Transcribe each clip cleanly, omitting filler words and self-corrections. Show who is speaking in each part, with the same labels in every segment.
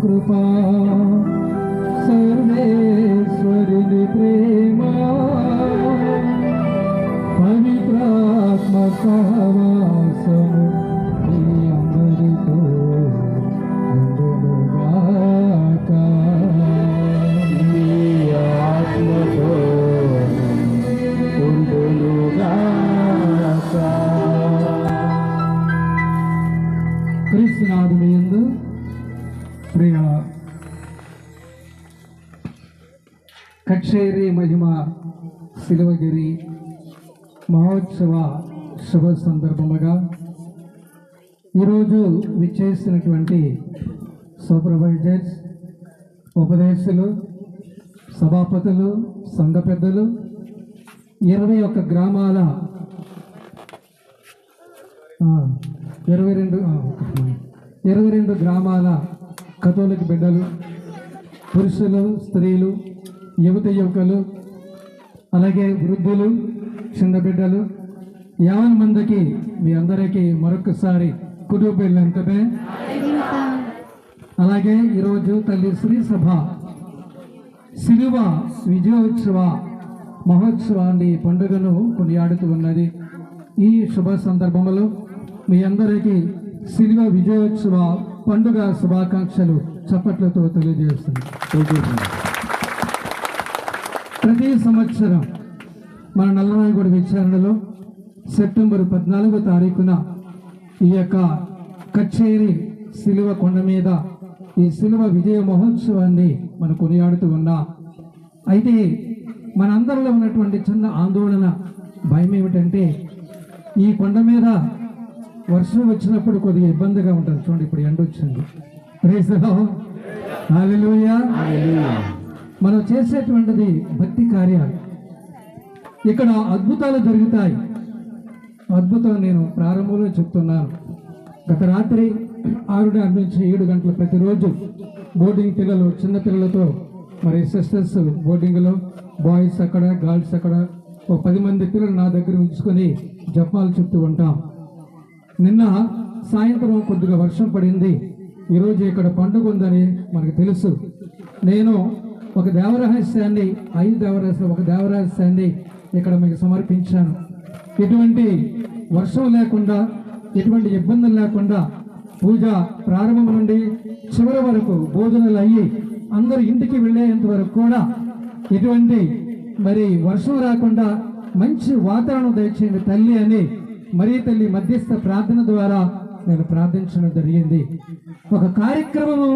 Speaker 1: కృపా సర్వేశ్వరుని ప్రేమ పవిత్రాత్మ సహవాసము మీ అందరితో ఉండునుగాక. మీ ఆత్మతో ఉండునుగాక. క్రీస్తునాథుని యందు ప్రియ కచేరి మహిమ శిలువగిరి మహోత్సవ శుభ సందర్భముగా ఈరోజు విచ్చేసినటువంటి సూపర్వైజర్స్, ఉపదేశులు, సభాపతులు, సంఘ పెద్దలు, 21 గ్రామాల 22 గ్రామాల కథోలిక బిడ్డలు, పురుషులు, స్త్రీలు, యువత యువకులు, అలాగే వృద్ధులు, చిన్న బిడ్డలు 50 మందికి మీ అందరికీ మరొకసారి కుటుంబెళ్ళంతమే. అలాగే ఈరోజు తల్లి శ్రీ సభ శిలువ విజయోత్సవ మహోత్సవాన్ని పండుగను కొనియాడుతూ ఉన్నది. ఈ శుభ సందర్భంలో మీ అందరికీ శిలువ విజయోత్సవ పండుగ శుభాకాంక్షలు చప్పట్లతో తెలియజేస్తుంది. ప్రతి సంవత్సరం మన నల్లరాయగూడ విచారణలో సెప్టెంబర్ 14వ తారీఖున ఈ యొక్క కచేరి శిలువ కొండ మీద ఈ శిలువ విజయ మహోత్సవాన్ని మనం కొనియాడుతూ ఉన్నాం. అయితే మనందరిలో ఉన్నటువంటి చిన్న ఆందోళన, భయం ఏమిటంటే ఈ కొండ మీద వర్షం వచ్చినప్పుడు కొద్దిగా ఇబ్బందిగా ఉంటుంది. చూడండి, ఇప్పుడు ఎండ వచ్చింది. ప్రైజ్ ది లార్డ్, హల్లెలూయా. మనం చేసేటువంటిది భక్తి కార్యాలు. ఇక్కడ అద్భుతాలు జరుగుతాయి. అద్భుతం నేను ప్రారంభంలో చెప్తున్నాను. గత రాత్రి 6 నుంచి 7 గంటలు ప్రతిరోజు బోర్డింగ్ పిల్లలు, చిన్న పిల్లలతో మరి సిస్టర్స్ బోర్డింగ్లో, బాయ్స్ అక్కడ, గర్ల్స్ అక్కడ, ఒక 10 మంది పిల్లలు నా దగ్గర ఉంచుకొని జపాలు చెప్తూ ఉంటాం. నిన్న సాయంత్రం కొద్దిగా వర్షం పడింది. ఈరోజు ఇక్కడ పండుగ ఉందని మనకు తెలుసు. నేను ఒక దేవరహస్యాన్ని, 5 దేవరహస్యాలు, ఒక దేవరహస్యాన్ని ఇక్కడ మీకు సమర్పించాను. ఎటువంటి వర్షం లేకుండా, ఎటువంటి ఇబ్బందులు లేకుండా పూజ ప్రారంభం నుండి చివరి వరకు భోజనాలు అయ్యి అందరూ ఇంటికి వెళ్ళేంత వరకు కూడా ఎటువంటి మరి వర్షం రాకుండా మంచి వాతావరణం దయచేయండి తల్లి అని మరీ తల్లి మధ్యస్థ ప్రార్థన ద్వారా నేను ప్రార్థించడం జరిగింది. ఒక కార్యక్రమము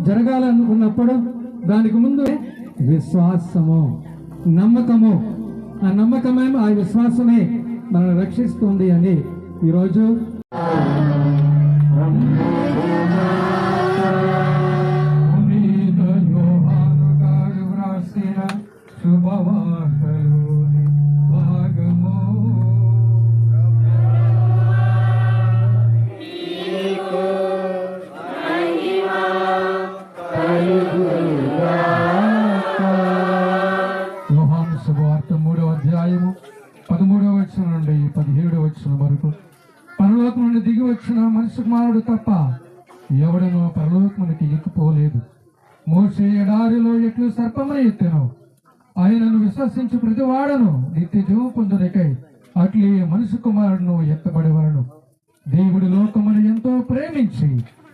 Speaker 1: జరగాలనుకున్నప్పుడు దానికి ముందు విశ్వాసము, నమ్మకము, ఆ నమ్మకమే, ఆ విశ్వాసమే మనల్ని రక్షిస్తుంది అని ఈరోజు శుభవార్త 3వ అధ్యాయము 13వ వచనం నుండి 17వ వచనం వరకు. పరలోకం నుండి దిగి వచ్చిన మనిషి కుమారుడు తప్ప ఎవడనో పరలోకమునికి ఎక్కిపోలేదు. మోషే ఎడారిలో ఎట్లు సర్పమును ఎత్తెను, ఆయనను విశ్వసించి ప్రతివాడను నిత్య జీవం పొందుటకై అట్లే మనిషి కుమారుడును ఎత్తబడేవాడు. దేవుడు లోకమును ఎంతో ప్రేమించి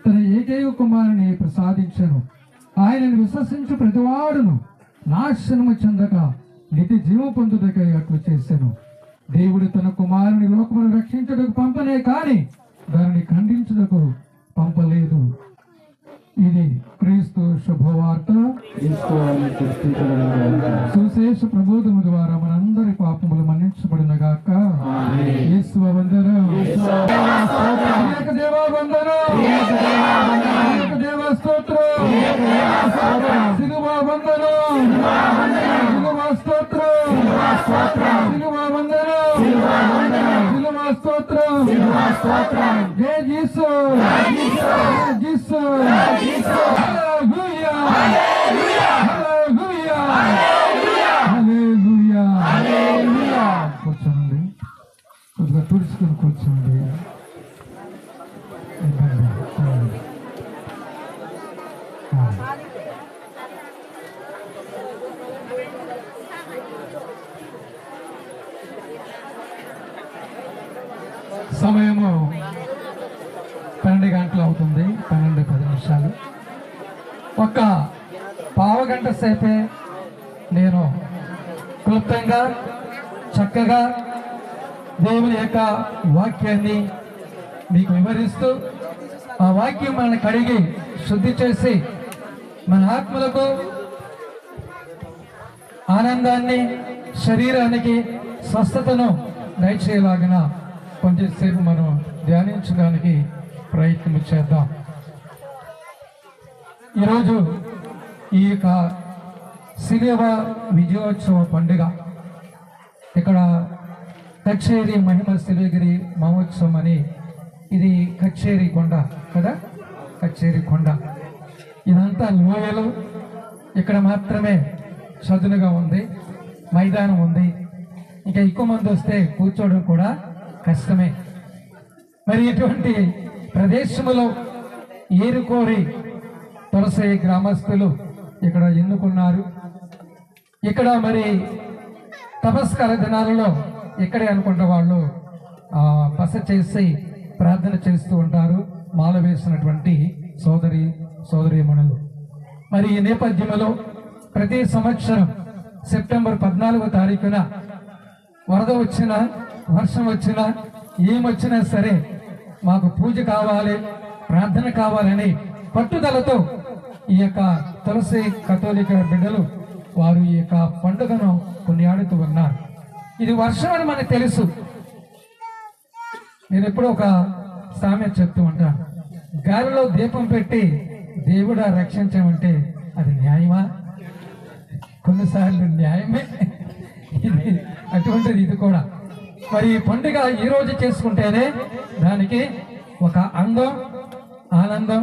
Speaker 1: తన ఏకైక కుమారుని ప్రసాదించెను. ఆయనను విశ్వసించి ప్రతివాడును నాశనము చెందక నిత్య జీవం పొందుటకై అట్లు చేశాను. దేవుడు తన కుమారుని లోకమును రక్షించుటకు పంపనే కానీ దానిని ఖండించుటకు పంపలేదు. ఇది క్రీస్తు శుభవార్త. సుశేష ప్రబోధము ద్వారా మనందరి పాపములు మన్నించబడిన గాక. యేసు వందనం. దేవా వందనం. దేవా స్తోత్రం. సిలువ వందనం. సిలువ స్తోత్రం. సిలువ వందనం. సిలువ స్తోత్రం. జై యేసు. యేసు. Hallelujah! Hallelujah! Hallelujah! Hallelujah! కూర్చోండి, కొద్దిగా తుడుచుకొని కూర్చోండి. సమయము 12 గంటలు అవుతుంది. 12:10 ఒక్క పావుగంట సేపే నేను క్లుప్తంగా చక్కగా దేవుని యొక్క వాక్యాన్ని మీకు వివరిస్తూ ఆ వాక్యం మనల్ని కడిగి శుద్ధి చేసి మన ఆత్మలకు ఆనందాన్ని, శరీరానికి స్వస్థతను దయచేయలాగిన కొంచెంసేపు మనం ధ్యానించడానికి ప్రయత్నం చేద్దాం. ఈరోజు ఈ యొక్క శిలువ విజయోత్సవ పండుగ ఇక్కడ కచ్చేరి మహిమ శిలువగిరి మహోత్సవం అని, ఇది కచ్చేరి కొండ కదా, కచ్చేరి కొండ. ఇదంతా లోయలు, ఇక్కడ మాత్రమే చదునుగా ఉంది, మైదానం ఉంది. ఇంకా ఎక్కువ మంది వస్తే కూర్చోవడం కూడా కష్టమే. మరి ఇటువంటి ప్రదేశములో ఏరుకోరి తులసి గ్రామస్తులు ఇక్కడ ఎన్నుకున్నారు. ఇక్కడ మరి తపస్కార దినాలలో ఇక్కడే అనుకుంటే వాళ్ళు బస చేసి ప్రార్థన చేస్తూ ఉంటారు, మాల వేసినటువంటి సోదరీమణులు. మరి ఈ నేపథ్యంలో ప్రతి సంవత్సరం సెప్టెంబర్ 14వ తారీఖున వరద వచ్చినా, వర్షం వచ్చినా, ఏమొచ్చినా సరే మాకు పూజ కావాలి, ప్రార్థన కావాలని పట్టుదలతో ఈ యొక్క తులసి కథోలిక బిడ్డలు వారు ఈ యొక్క పండుగను కొనియాడుతూ ఉన్నారు. ఇది వర్షం అని మనకు తెలుసు. నేను ఎప్పుడూ ఒక సామెత చెప్తూ ఉంటాను, గాలిలో దీపం పెట్టి దేవుడా రక్షించమంటే అది న్యాయమా? కొన్నిసార్లు న్యాయమే. ఇది అటువంటిది ఇది కూడా. మరి ఈ పండుగ ఈరోజు చేసుకుంటేనే దానికి ఒక అందం, ఆనందం,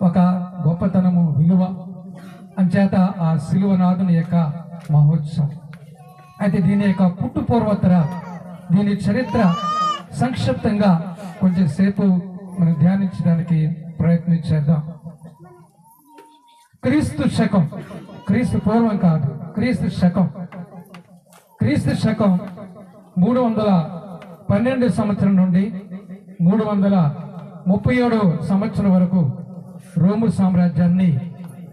Speaker 1: ఒక గొప్పతనము, విలువ. అంచేత ఆ శిలువనాథుని యొక్క మహోత్సవం. అయితే దీని యొక్క పుట్టుపూర్వోత్తర, దీని చరిత్ర సంక్షిప్తంగా కొంచెం సేపు మనం ధ్యానించడానికి ప్రయత్నించేద్దాం. క్రీస్తు శకం, క్రీస్తు పూర్వం కాదు, క్రీస్తు శకం. క్రీస్తు శకం 312 సంవత్సరం నుండి 337 సంవత్సరం వరకు రోము సామ్రాజ్యాన్ని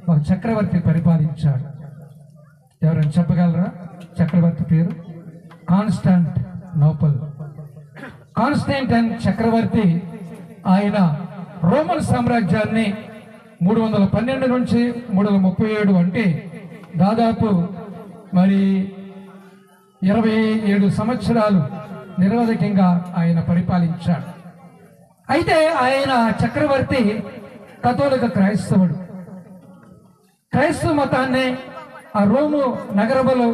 Speaker 1: ఒక చక్రవర్తి పరిపాలించాడు. ఎవరైనా చెప్పగలరా చక్రవర్తి పేరు? కాన్స్టాంటినోపుల్. కాన్స్టాంటైన్ చక్రవర్తి ఆయన రోమన్ సామ్రాజ్యాన్ని 312 నుంచి 337 అంటే దాదాపు మరి 27 సంవత్సరాలు నిరవధికంగా ఆయన పరిపాలించాడు. అయితే ఆయన చక్రవర్తి కథోలిక క్రైస్తవుడు. క్రైస్తవ మతాన్ని ఆ రోము నగరములో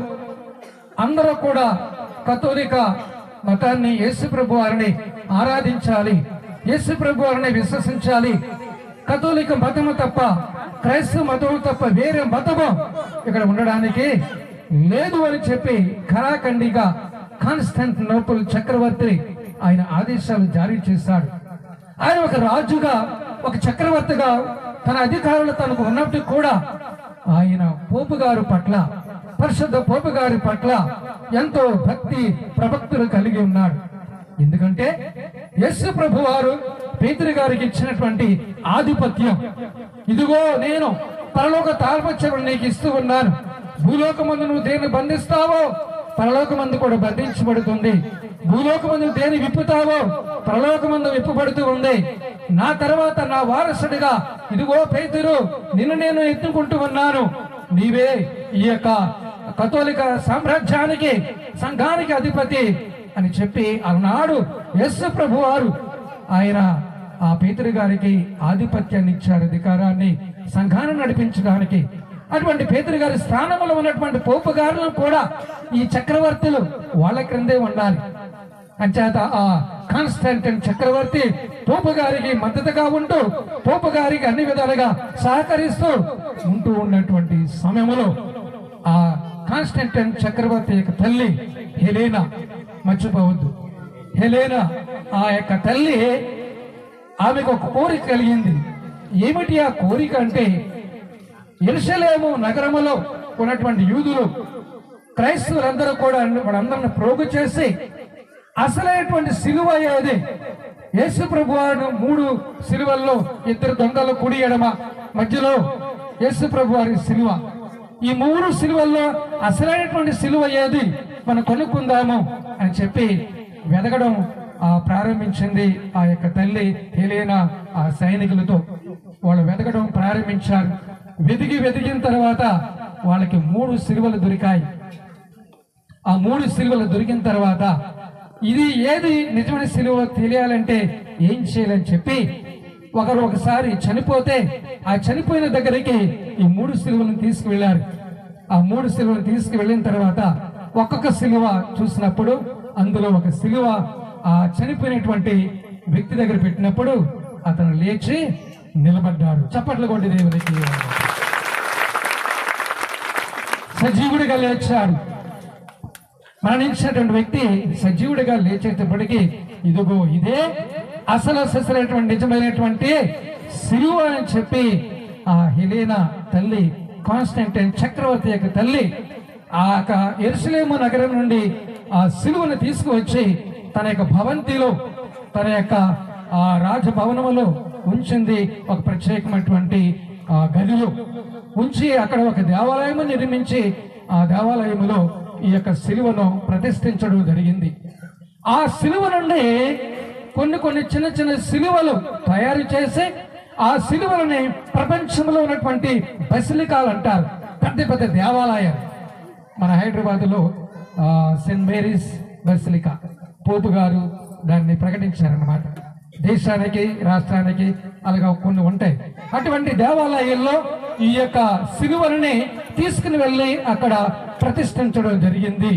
Speaker 1: అందరూ కూడా కథోలిక మతాన్ని, యేసుప్రభు వారిని ఆరాధించాలి, యేసుప్రభు వారిని విశ్వసించాలి. కథోలిక మతము తప్ప, క్రైస్తవ మతము తప్ప వేరే మతము ఇక్కడ ఉండడానికి లేదు అని చెప్పి ఖరాఖండిగా కాన్స్టాంటినోపుల్ చక్రవర్తి ఆయన ఆదేశాలు జారీ చేశాడు. ఆయన ఒక రాజుగా, ఒక చక్రవర్తిగా తన అధికారులు తనకు ఉన్నట్టు కూడా ఆయన పోపు గారి పట్ల, పరిశుద్ధ పోపు గారి పట్ల ఎంతో భక్తి ప్రభక్తులు కలిగి ఉన్నాడు. ఎందుకంటే యేసు ప్రభు వారు పేతురు గారికి ఇచ్చినటువంటి ఆధిపత్యం, ఇదిగో నేను పరలోక తాల్పత్యం నీకు ఇస్తూ ఉన్నాను, భూలోకమందు నువ్వు దేన్ని బంధిస్తావో పరలోకమందు కూడా బంధించబడుతుంది. భూలోకమందు దేని విప్పుతావో పరలోకమందు విప్పబడుతూ ఉంది. నా తర్వాత నా వారసుడిగా ఇదిగో పేతురు నిన్ను నేను ఎత్తుకుంటూ ఉన్నాను. నీవే ఈ యొక్క కథోలిక సామ్రాజ్యానికి సంఘానికి అధిపతి అని చెప్పి ఆనాడు యేసు ప్రభు వారు ఆయన ఆ పేతురు గారికి ఆధిపత్యాన్ని ఇచ్చారు, అధికారాన్ని సంఘాన్ని నడిపించడానికి. అటువంటి పేతురు గారి స్థానంలో ఉన్నటువంటి పోపు గారులను కూడా ఈ చక్రవర్తులు వాళ్ళ క్రిందే ఉండాలి. అంచేత ఆ కాన్స్టాంటిన్ చక్రవర్తి పోపు గారికి మద్దతుగా ఉంటూ పోపు గారికి అన్ని విధాలుగా సహకరిస్తూ ఉంటూ ఉన్నటువంటి సమయంలో ఆ కాన్స్టాంటిన్ చక్రవర్తి యొక్క తల్లి హెలేనా, మర్చిపోవద్దు, హెలేనా ఆ యొక్క తల్లి, ఆమెకు ఒక కోరిక కలిగింది. ఏమిటి ఆ కోరిక అంటే, యెరూషలేము నగరములో ఉన్నటువంటి యూదులు క్రైస్తవులందరూ కూడా వాళ్ళందరిని ప్రోగు చేసి అసలైనటువంటి సిలువ అయ్యేది యేసు ప్రభువారు 3 సిలువల్లో 2 దొంగలు కుడి ఎడమ మధ్యలో యేసు ప్రభువారి సిలువ. ఈ 3 సిలువల్లో అసలైనటువంటి సిలువ అయ్యేది మనం కొనుక్కుందాము అని చెప్పి వెదగడం ప్రారంభించింది ఆ యొక్క తల్లి హెలేనా. ఆ సైనికులతో వాళ్ళు వెతకడం ప్రారంభించారు. వెతికిన తర్వాత వాళ్ళకి 3 సిలువలు దొరికాయి. ఆ 3 సిలువలు దొరికిన తర్వాత ఇది ఏది నిజమైన సిలువ తెలియాలంటే ఏం చేయాలని చెప్పి ఒకసారి చనిపోతే ఆ చనిపోయిన దగ్గరికి ఈ 3 సిలువలను తీసుకువెళ్ళారు. ఆ 3 సిలువలను తీసుకువెళ్ళిన తర్వాత ఒక్కొక్క సిలువ చూసినప్పుడు అందులో ఒక సిలువ ఆ చనిపోయినటువంటి వ్యక్తి దగ్గర పెట్టినప్పుడు అతను లేచి నిలబడ్డాడు. చప్పట్లు కొట్టి దేవునికి. సజీవుడిగా లేచాడు. మరణించినటువంటి వ్యక్తి సజీవుడిగా లేచేటప్పటికీ ఇదిగో ఇదే అసలైనటువంటి నిజమైనటువంటి సిలువ అని చెప్పి ఆ హెలేనా తల్లి, కాన్స్టాంటిన్ చక్రవర్తి యొక్క తల్లి ఆ యెరూషలేము నగరం నుండి ఆ సిలువను తీసుకువచ్చి తన యొక్క భవంతిలో, తన యొక్క ఆ రాజభవనములో ఉంచింది. ఒక ప్రత్యేకమైనటువంటి గదిలో ఉంచి అక్కడ ఒక దేవాలయము నిర్మించి ఆ దేవాలయములో ఈ యొక్క సిలువను ప్రతిష్ఠించడం జరిగింది. ఆ సిలువ నుండి కొన్ని చిన్న సిలువలు తయారు చేసి ఆ సిలువలని ప్రపంచంలో ఉన్నటువంటి బసిలికాలు అంటారు. పెద్ద దేవాలయాలు. మన హైదరాబాద్లో సెయింట్ మేరీస్ బసిలికా పోపు గారు దాన్ని ప్రకటించారన్నమాట. దేశానికి, రాష్ట్రానికి అలాగా కొన్ని ఉంటాయి. అటువంటి దేవాలయాల్లో ఈ యొక్క సిలువలని తీసుకుని వెళ్ళి అక్కడ ప్రతిష్ఠించడం జరిగింది.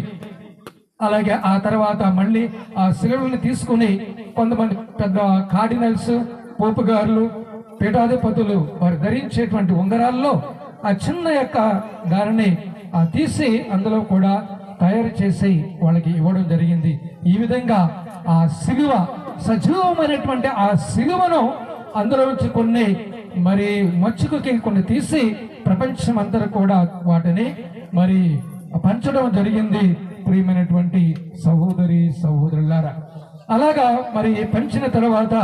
Speaker 1: అలాగే ఆ తర్వాత మళ్ళీ ఆ సిలువని తీసుకుని కొంతమంది పెద్ద కార్డినల్స్, పోపు గారులు, పీఠాధిపతులు వారు ధరించేటువంటి ఉంగరాల్లో ఆ చిన్న యొక్క దానిని తీసి అందులో కూడా తయారు చేసి వాళ్ళకి ఇవ్వడం జరిగింది. ఈ విధంగా ఆ సిలువ సజీవమైనటువంటి ఆ సిలువను అందులో నుంచి కొన్ని మరి మచ్చుకకి కొన్ని తీసి ప్రపంచం అంతా కూడా వాటిని మరి పంచడం జరిగింది. ప్రియమైనటువంటి సహోదరులారా, అలాగా మరి పంచిన తర్వాత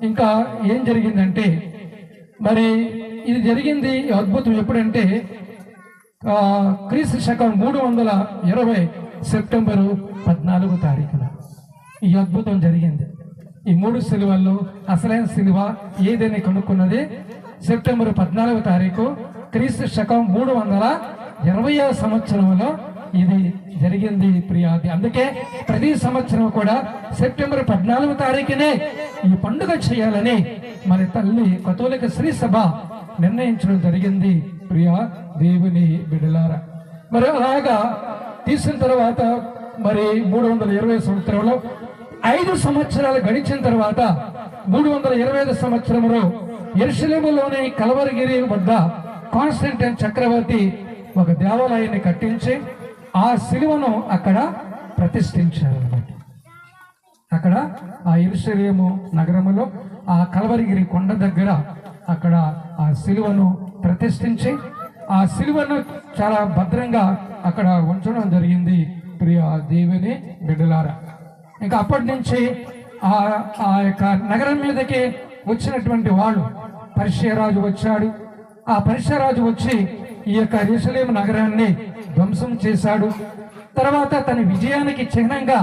Speaker 1: ఇంకా ఏం జరిగిందంటే, మరి ఇది జరిగింది అద్భుతం ఎప్పుడంటే క్రీస్తు శకం 320 సెప్టెంబరు 14వ తారీఖున ఈ అద్భుతం జరిగింది. ఈ 3 సిలువల్లో అసలైన సిలువ ఏదైనా కనుక్కున్నది సెప్టెంబర్ 14వ తారీఖు క్రీస్తు శకం 320వ సంవత్సరంలో ఇది జరిగింది ప్రియాది. అందుకే ప్రతి సంవత్సరం కూడా సెప్టెంబర్ 14వ తారీఖునే ఈ పండుగ చేయాలని మన తల్లి కథోలిక శ్రీ సభ నిర్ణయించడం జరిగింది. ప్రియా దేవుని బిడ్డలారా, మరి అలాగా తీసిన తర్వాత మరి 320 సంవత్సరంలో 5 సంవత్సరాలు గడిచిన తర్వాత 325 సంవత్సరంలో యెరూషలేములోని కల్వరిగిరి వద్ద కాన్స్టాంటిన్ చక్రవర్తి ఒక దేవాలయాన్ని కట్టించి ఆ సిలువను అక్కడ ప్రతిష్ఠించారన్నమాట. అక్కడ ఆ యెరూషలేము నగరములో ఆ కల్వరిగిరి కొండ దగ్గర అక్కడ ఆ సిలువను ప్రతిష్ఠించి ఆ సిలువను చాలా భద్రంగా అక్కడ ఉంచడం జరిగింది. ప్రియ దేవుని బిడ్డలారా, ఇంకా అప్పటి నుంచి ఆ యొక్క నగరం మీదకి వచ్చినటువంటి వాళ్ళు పర్షియా రాజు వచ్చాడు. ఆ పర్షియా రాజు వచ్చి ఈ యొక్క యెరూషలేము నగరాన్ని ధ్వంసం చేశాడు. తర్వాత తన విజయానికి చిహ్నంగా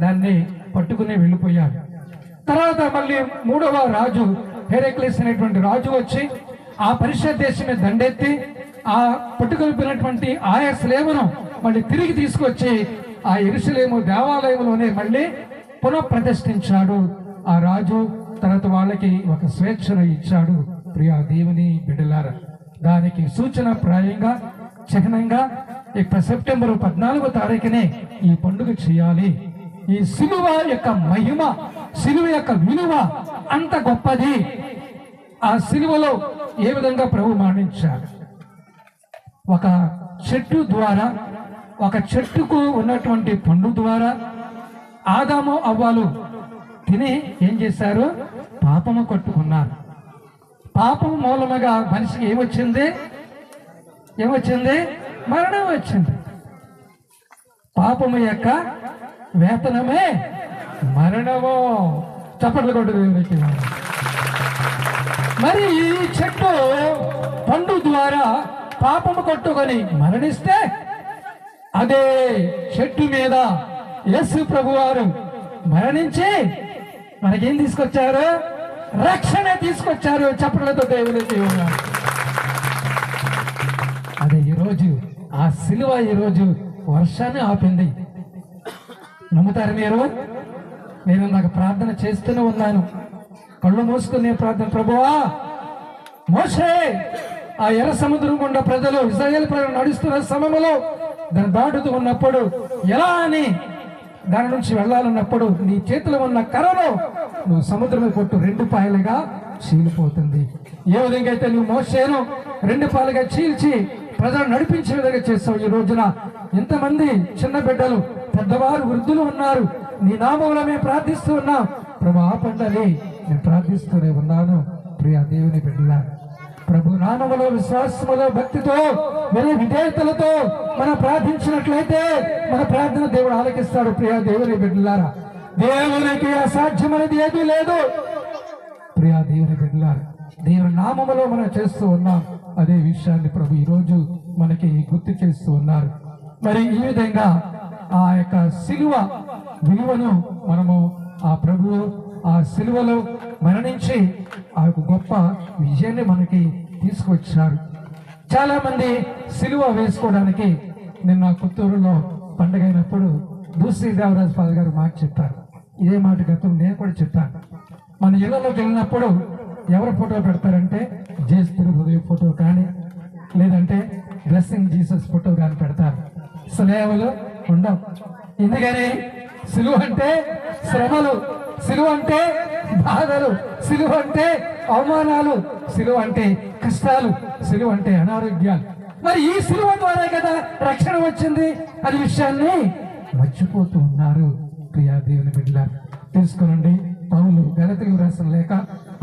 Speaker 1: దాన్ని పట్టుకుని వెళ్ళిపోయాడు. తర్వాత మళ్ళీ మూడవ రాజు హెరాక్లిస్ అనేటువంటి రాజు వచ్చి ఆ పరిషత్ దేశం మీద దండెత్తి ఆ పట్టుకొల్పినటువంటి ఆయా స్లేవను మళ్ళీ తిరిగి తీసుకొచ్చి ఆ యెరూషలేము దేవాలయంలోనే మళ్ళీ పునఃప్రతిష్ఠించాడు ఆ రాజు. తర్వాత వాళ్ళకి ఒక స్వేచ్ఛను ఇచ్చాడు. ప్రియా దేవుని బిడ్డలారా, దానికి సూచన ప్రాయంగా చిహ్నంగా సెప్టెంబర్ 14వ తారీఖునే ఈ పండుగ చేయాలి. ఈ సిలువ యొక్క మహిమ, సిలువ యొక్క విలువ అంత గొప్పది. ఆ సిలువలో ఏ విధంగా ప్రభు మరణించాడు. ఒక చెట్టు ద్వారా, ఒక చెట్టుకు ఉన్నటువంటి పండు ద్వారా ఆదాము అవ్వాలు తిని ఏం చేశారు? పాపము కట్టుకున్నారు. పాపం మూలముగా మనిషికి ఏమొచ్చింది? మరణం వచ్చింది. పాపము యొక్క వేతనమే మరణము. చప్పట్లు కొట్టు దేవునికి. మరి ఈ చెట్టు పండు ద్వారా పాపము కొట్టుకొని మరణిస్తే అదే చెట్టు మీద యేసు ప్రభు వారు మరణించి మనకేం తీసుకొచ్చారు? రక్షణ తీసుకొచ్చారు. చప్పట్లతో దేవునికి. అదే ఈరోజు ఆ సిలువ ఈరోజు వర్షాన్ని ఆపింది. నమ్ముతారు మీరు? నేను నాకు ప్రార్థన చేస్తూనే ఉన్నాను. కళ్ళు మూసుకుని నేను ప్రార్థన, ప్రభువా మోషే ఆ ఎర్ర సముద్రం గుండా ప్రజలు, ఇశ్రాయేలు ప్రజలు నడుస్తున్న సమయంలో దాన్ని దాటుతూ ఉన్నప్పుడు ఎలా అని దాని నుంచి వెళ్ళాలన్నప్పుడు నీ చేతిలో ఉన్న కర్రను నువ్వు సముద్రం కొట్టు, 2 పాయలుగా చీలిపోతుంది. ఏ విధంగా అయితే నువ్వు మోషేను 2 పాయలుగా చీల్చి ప్రజలు నడిపించే విధంగా చేస్తావు. ఈ రోజున ఇంతమంది చిన్న బిడ్డలు, పెద్దవారు, వృద్ధులు ఉన్నారు. నీ నామములో మేము ప్రార్థిస్తూ ఉన్నాం. ప్రభు ఆపండి, నేను ప్రార్థిస్తూనే ఉన్నాను. ప్రియా దేవుని బిడ్డలా, ప్రభు నామములో విశ్వాసములో భక్తితో వినయ విధేయతలతో మనం ప్రార్థించినట్లయితే మన ప్రార్థన దేవుడు ఆలకిస్తాడు. ప్రియా దేవుని బిడ్డలారా, దేవునికి అసాధ్యమైనది ఏదీ లేదు. ప్రియా దేవుని బిడ్డలారా, దేవుని నామములో మనం చేస్తూ ఉన్నాం. అదే విషయాన్ని ప్రభు ఈరోజు మనకి గుర్తు చేస్తూ ఉన్నారు. మరి ఈ విధంగా ఆ యొక్క సిలువ విలువను మనము ఆ ప్రభు ఆ సిలువలో మరణించి ఆ గొప్ప విజయాన్ని మనకి తీసుకొచ్చారు. చాలా మంది సిలువ వేసుకోవడానికి నిన్న కొత్తూరులో పండుగ అయినప్పుడు దూసి దేవరాజు ఫాదర్ గారు మాట చెప్పారు. ఇదే మాట గతం నేను కూడా చెప్పాను. మన ఇళ్లలోకి వెళ్ళినప్పుడు ఎవరు ఫోటో పెడతారంటే జేసు హృదయ ఫోటో కానీ, లేదంటే బ్లెస్సింగ్ జీసస్ ఫోటో కానీ పెడతారు. స్నేహములు ఉండవు. ఎందుకని? సిలువ అంటే శ్రమలు, సిలువ అంటే బాధలు, సిలువ అంటే అవమానాలు, సిలువ అంటే కష్టాలు, సిలువ అంటే అనారోగ్యాలు. మరి ఈ సిలువ ద్వారా కదా రక్షణ వచ్చింది. అది విషయాన్ని మర్చిపోతూ ఉన్నారు. ప్రియా దేవుని బిడ్డలారా, తెలుసుకోనండి. పౌలు గలతీయులకు రాసిన లేఖ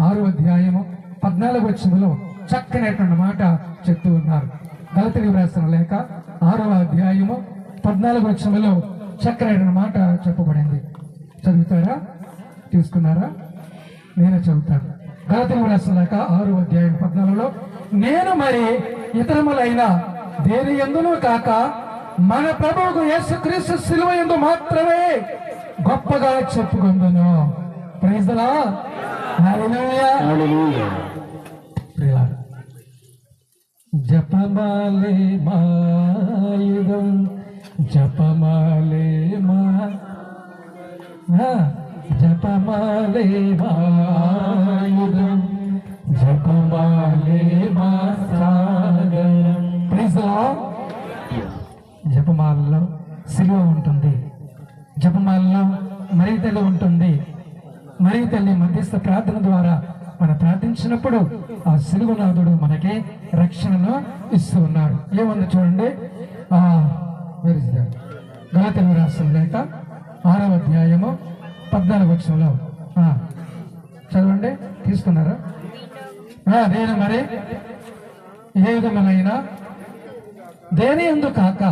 Speaker 1: 6వ అధ్యాయము 14వ వచనంలో చక్కనటువంటి మాట చెప్తూ ఉన్నారు. గలతీయులకు రాసిన లేఖ 6వ అధ్యాయము 14వ వచనంలో చక్కనటువంటి మాట చెప్పబడింది. చదువుతారా? తీసుకున్నారా? నేనే చదువుతాను. గలతీయులకు రాసిన లేఖ 6వ అధ్యాయం 14లో, నేను మరి ఇతరములైన దేని యందును కాక మన ప్రభువుకు యేసుక్రీస్తు సిలువ యందు మాత్రమే గొప్పగా చెప్పుకుందును. Praise the Lord. హల్లెలూయా. ప్రియులారా, జపమాలే మాయుధం, జపమాలే మా జపమాలే మాయుధం, జపమాలే మా సాగరం. Praise the lord. జపమాలలో సిలువ ఉంటుంది. జపమాలలో మరి తల్లి ఉంటుంది. మరి తల్లి మధ్యస్థ ప్రార్థన ద్వారా మనం ప్రార్థించినప్పుడు ఆ సిలువనాథుడు మనకి రక్షణను ఇస్తూ ఉన్నాడు. ఏముంది చూడండి. గలతీయులకు రాసిన లేఖ 6వ అధ్యాయము 14వ వచనంలో చదవండి. తీసుకున్నారా? నేను మరి ఏ విధములైన దేని యందు కాక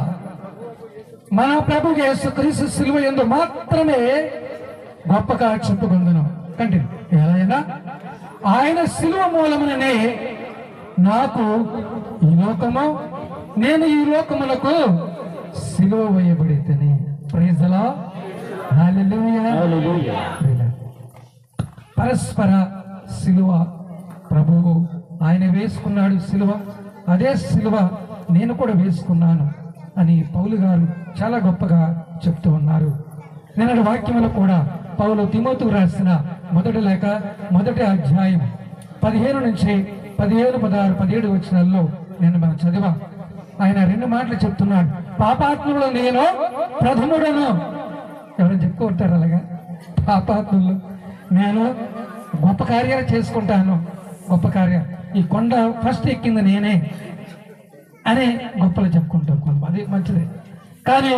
Speaker 1: మన ప్రభు యేసుక్రీస్తు సిలువ యందు మాత్రమే గొప్పగా చెప్పుకుందును. కంటిన్యూ. ఎలా ఆయన సిలువ మూలముననే నాకు ఈ లోకము నేను ఈ లోకములకు సిలువ వేయబడితేనే. Praise the Lord. హల్లెలూయా. పరస్పర సిలువ ప్రభువు ఆయన వేసుకున్నాడు సిలువ, అదే సిలువ నేను కూడా వేసుకున్నాను అని పౌలు గారు చాలా గొప్పగా చెప్తూ ఉన్నారు. నిన్నటి వాక్యములో కూడా పౌలు తిమోతికి రాసిన మొదటి లేఖ 1వ అధ్యాయం 15 నుంచి 15, 16, 17 వచనాల్లో నేను మనం చదివా. ఆయన 2 మాటలు చెప్తున్నాడు. పాపాత్ములు నేను ప్రథముడను. ఎవరైనా చెప్పుకుంటారు అలాగా? పాపాత్ములు నేను గొప్ప కార్యాలు చేసుకుంటాను, గొప్ప కార్యాలు, ఈ కొండ ఫస్ట్ ఎక్కింది నేనే అని గొప్పలు చెప్పుకుంటాం. అది మంచిదే, కానీ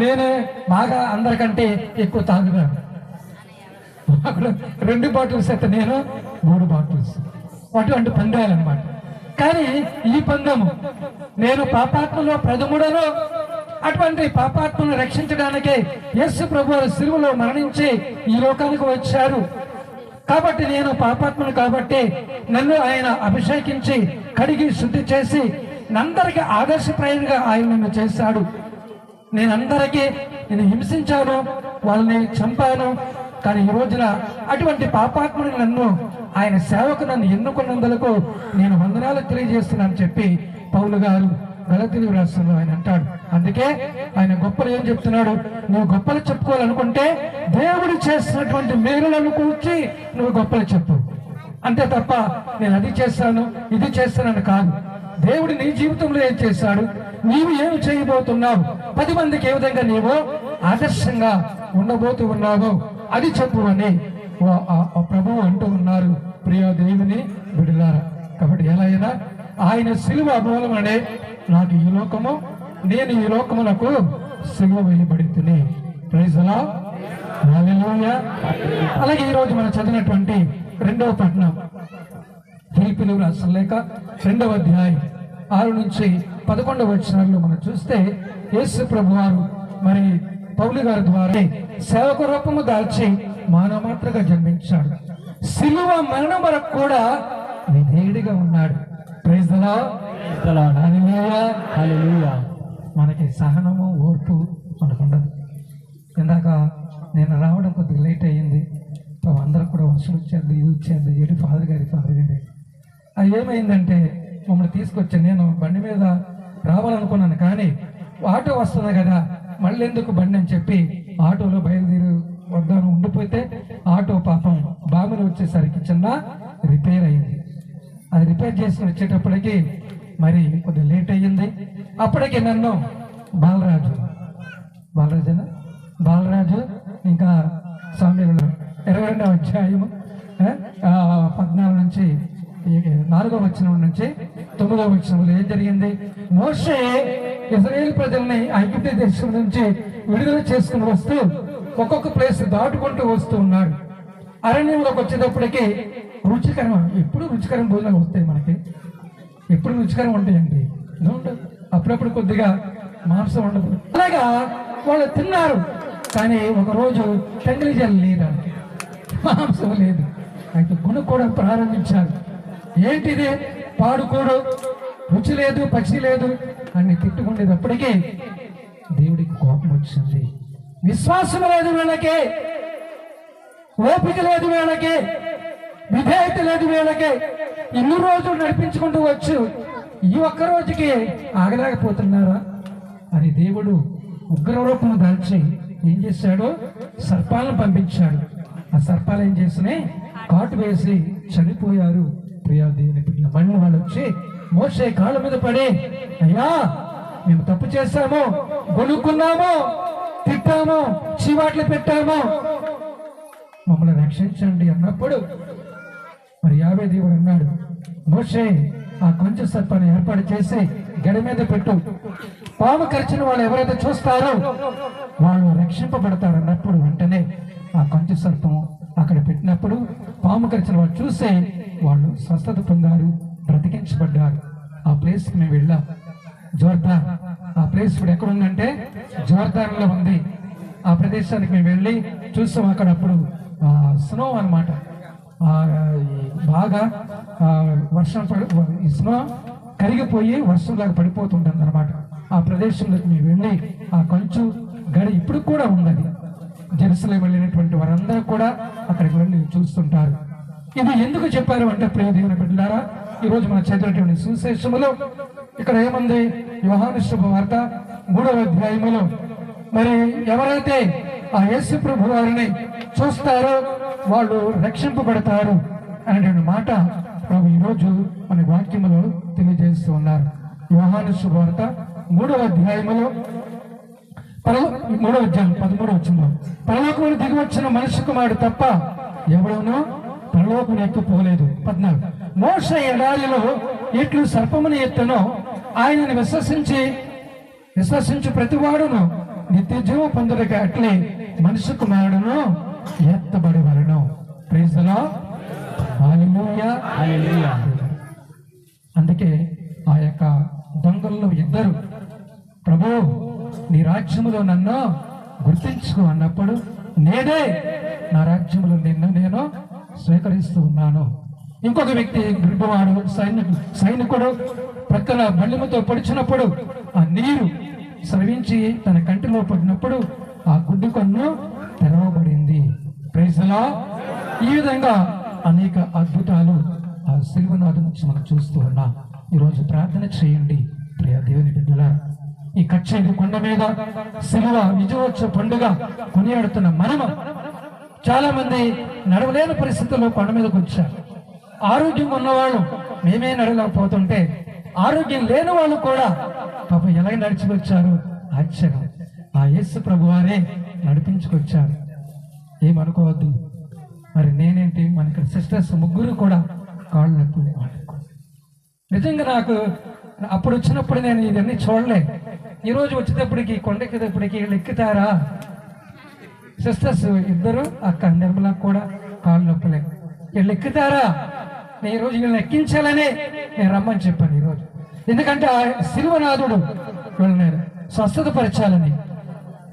Speaker 1: నేనే బాగా అందరికంటే ఎక్కువ తాగుతాను. 2 బాటిల్స్ అయితే నేను 3 బాటిల్స్, అటువంటి పందాలన్నమాట. కానీ ఈ పందెము నేను పాపాత్మలో ప్రథముడను. అటువంటి పాపాత్మను రక్షించడానికే యేసు ప్రభువు సిలువలో మరణించి ఈ లోకానికి వచ్చారు. కాబట్టి నేను పాపాత్మను కాబట్టి నన్ను ఆయన అభిషేకించి కడిగి శుద్ధి చేసి అందరికీ ఆదర్శప్రాయంగా ఆయన నన్ను చేశాడు. నేను హింసించాను, వాళ్ళని చంపాను, కానీ ఈ రోజున అటువంటి పాపాత్ముని నన్ను ఆయన సేవకు నన్ను ఎన్నుకున్నందుకు నేను వందనాలు తెలియజేస్తున్నాను చెప్పి పౌలు గారు గలతీయులకు రాస్తున్న ఆయన అంటాడు. అందుకే ఆయన గొప్పలు ఏం చెప్తున్నాడు? నువ్వు గొప్పలు చెప్పుకోవాలనుకుంటే దేవుడు చేసినటువంటి మేలులను కూర్చి నువ్వు గొప్పలు చెప్పు, అంతే తప్ప నేను అది చేస్తాను ఇది చేస్తానని కాదు. దేవుడు నీ జీవితంలో ఏం చేశాడు, నీవు ఏమి చేయబోతున్నావు, 10 మందికి ఏ విధంగా నీవు ఆదర్శంగా ఉండబోతూ ఉన్నావు అది చెప్పు అని ప్రభువు అంటూ ఉన్నారు. ప్రియ దేవుని బిడ్డలారా, కాబట్టి ఎలా అయినా ఆయన సిలువ మూలమనే నాకు ఈ లోకము, నేను ఈ లోకములకు సిలువ వేయబడితిని. Praise the Lord. హల్లెలూయా. అలాగే ఈరోజు మనం చదివినటువంటి 2వ పట్టణం ఫిలిప్పీయులకు రాసిన లేఖ 2వ అధ్యాయం 6 నుంచి 11 వచనాల్లో మనం చూస్తే యేసు ప్రభువారు మరి పౌలు గారి ద్వారా సేవక రూపము దాల్చి మానవమాత్రగా జన్మించాడు. సిలువ మరణం వరకు కూడా విధేయుడిగా ఉన్నాడు. Praise the Lord. హల్లెలూయా. మనకి సహనము ఓర్పు మనకు ఉండదు. ఇందాక నేను రావడం కొద్దిగా లేట్ అయ్యింది. అందరూ కూడా వర్షం వచ్చేది ఇది వచ్చేది ఏంటి ఫాదర్ గారి అది ఏమైందంటే మమ్మల్ని తీసుకొచ్చాను. నేను బండి మీద రావాలనుకున్నాను, కానీ ఆటో వస్తుంది కదా మళ్ళీ ఎందుకు బండి అని చెప్పి ఆటోలో బయలుదేరి వద్దాను ఉండిపోతే ఆటో పాపం బాగుని వచ్చేసరికి చిన్న రిపేర్ అయ్యింది. అది రిపేర్ చేసుకుని వచ్చేటప్పటికి మరి కొద్దిగా లేట్ అయ్యింది. అప్పటికి నన్ను బాలరాజు ఇంకా స్వామిలు 22వ అధ్యాయము 14 నుంచి 4వ వచనం నుంచి 9వ వచనంలో ఏం జరిగింది? మోషే ఇశ్రాయేలు ప్రజల్ని ఐగుప్తు దేశం నుంచి విడుదల చేసుకుని వస్తూ ఒక్కొక్క ప్లేస్ దాటుకుంటూ వస్తూ ఉన్నాడు. అరణ్యంలోకి వచ్చేటప్పటికి ఎప్పుడు రుచికరం భోజనాలు వస్తాయి మనకి, ఎప్పుడు రుచికరం ఉంటాయండి. అప్పుడప్పుడు కొద్దిగా మాంసం ఉండదు. అలాగా వాళ్ళు తిన్నారు, కానీ ఒకరోజు టెంగిలిజల్ లేదు, మాంసం లేదు. అయితే కొనుక్కోవడం ప్రారంభించారు. ఏంటిది పాడుకోడు, రుచి లేదు, పచ్చి లేదు అని తిట్టుకునేటప్పటికీ దేవుడికి కోపం వచ్చింది. విశ్వాసం లేదు వీళ్ళకి, ఓపిక లేదు వీళ్ళకి, విధేయత లేదు వీళ్ళకి. ఇన్ని రోజులు నడిపించుకుంటూ వచ్చు, ఈ ఒక్క రోజుకి ఆగలేకపోతున్నారా అని దేవుడు ఉగ్రరూపం దాల్చి ఏం చేశాడు? సర్పాలను పంపించాడు. ఆ సర్పాలు ఏం చేసినాయి? కాటు వేసి చనిపోయారు. ప్రియా దేవుని పిల్లలు మళ్ళీ వాళ్ళు వచ్చి మోషే కాళ్ళ మీద పడి, అయ్యా మేము తప్పు చేశాము, గొనుక్కున్నాము, తిట్టాము, చీవాట్లు పెట్టాము, మమ్మల్ని రక్షించండి అన్నప్పుడు మరి యావే దేవుడు అన్నాడు, మోషే ఆ కొంచెం సర్పాన్ని ఏర్పాటు చేసి గడి మీద పెట్టు, పాము కరిచిన వాళ్ళు ఎవరైతే చూస్తారో వాళ్ళు రక్షింపబడతారు అన్నప్పుడు వెంటనే ఆ కొంచెం సర్పము అక్కడ పెట్టినప్పుడు పాము కరిచిన వాళ్ళు చూసే వాళ్ళు స్వస్థత పొందారు, బ్రతికించబడ్డారు. ఆ ప్లేస్కి మేము వెళ్ళాం, జోర్దాన్. ఆ ప్లేస్ ఇప్పుడు ఎక్కడ ఉందంటే జోర్దాన్లో ఉంది. ఆ ప్రదేశానికి మేము వెళ్ళి చూసాం. అక్కడ అప్పుడు స్నో అనమాట, బాగా వర్షం పడి ఈ స్నో కరిగిపోయి వర్షంలాగా పడిపోతుంటుంది అనమాట. ఆ ప్రదేశంలోకి మేము వెళ్ళి ఆ కంచు గడి ఇప్పుడు కూడా ఉన్నది. జెరూసలేం వెళ్ళినటువంటి వారందరూ కూడా అక్కడికి వెళ్ళి చూస్తుంటారు. ఇది ఎందుకు చెప్పారు అంటే, ప్రియ దేవుని బిడ్డలారా, ఈరోజు మన చదివినటువంటి సువిశేషములో ఇక్కడ ఏముంది? యోహాను శుభవార్త 3వ అధ్యాయములో మరి ఎవరైతే ఆ యేసు ప్రభు వారిని చూస్తారో వాళ్ళు రక్షింపబడతారు అనే మాట ప్రభు ఈరోజు మన వాక్యములో తెలియజేస్తూ ఉన్నారు. యోహాను శుభవార్త 3వ అధ్యాయములో 3వ అధ్యాయం 13వ వచనంలో, పరలోకమును దిగి వచ్చిన మనిషి కుమారుడు తప్ప ఎవడనూ పరలోకం ఎక్కిపోలేదు. 14, మోషే ఎడారిలో ఎట్లు సర్పముని ఎత్తనో ఆయనను విశ్వసించి ప్రతివాడును నిత్య జీవం పొందుటకు అట్లే మనిషి కుమారుడును ఎత్తబడవలెను. ప్రైజ్ ది లార్డ్, హల్లెలూయా, హల్లెలూయా. అందుకే ఆ యొక్క దొంగల్లో ఇద్దరు, ప్రభు నీ రాజ్యములో నన్ను గుర్తించుకో అన్నప్పుడు, నేడే నా రాజ్యములో నిన్ను నేను స్వీకరిస్తూ ఉన్నాను. ఇంకొక వ్యక్తి గుడ్డివాడు సైనికుడు ప్రక్కన బల్లిమతో పొడిచినప్పుడు ఆ నీరు స్రవించి తన కంటిలో పడినప్పుడు ఆ గుడ్డి కన్ను తెరవబడింది. Praise the Lord. ఈ విధంగా అనేక అద్భుతాలు ఆ సిలువనాథు నుంచి మనం చూస్తూ ఉన్నాం. ఈరోజు ప్రార్థన చేయండి ప్రియ దేవుని బిడ్డలారా. ఈ కచ్చేరి కొండ మీద సిలువ విజయోత్సవ పండుగ కొనియాడుతున్న మనము చాలా మంది నడవలేని పరిస్థితుల్లో కొండ మీదకి వచ్చారు. ఆరోగ్యంగా ఉన్నవాళ్ళు మేమే నడవలేకపోతుంటే ఆరోగ్యం లేని వాళ్ళు కూడా పాపం ఎలాగ నడిచి వచ్చారు? ఆశ్చర్యం. ఆ యేసు ప్రభు వారే నడిపించుకొచ్చారు. ఏమనుకోవద్దు. మరి నేనేంటి, మన ఇక్కడ సిస్టర్స్ ముగ్గురు కూడా కాళ్ళు నొప్పులు. నిజంగా నాకు అప్పుడు వచ్చినప్పుడు నేను ఇవన్నీ చూడలే. ఈరోజు వచ్చేటప్పటికి కొండెక్కేటప్పటికి వీళ్ళు ఎక్కుతారా? సిస్టర్స్ ఇద్దరు, అక్క నిర్మల కూడా కాళ్ళు నొప్పులే. వీళ్ళు ఎక్కుతారా? నేను ఈరోజు వీళ్ళని ఎక్కించాలనే నేను రమ్మని చెప్పాను ఈరోజు. ఎందుకంటే ఆ సిలువనాథుడు వీళ్ళని స్వస్థత పరచాలని,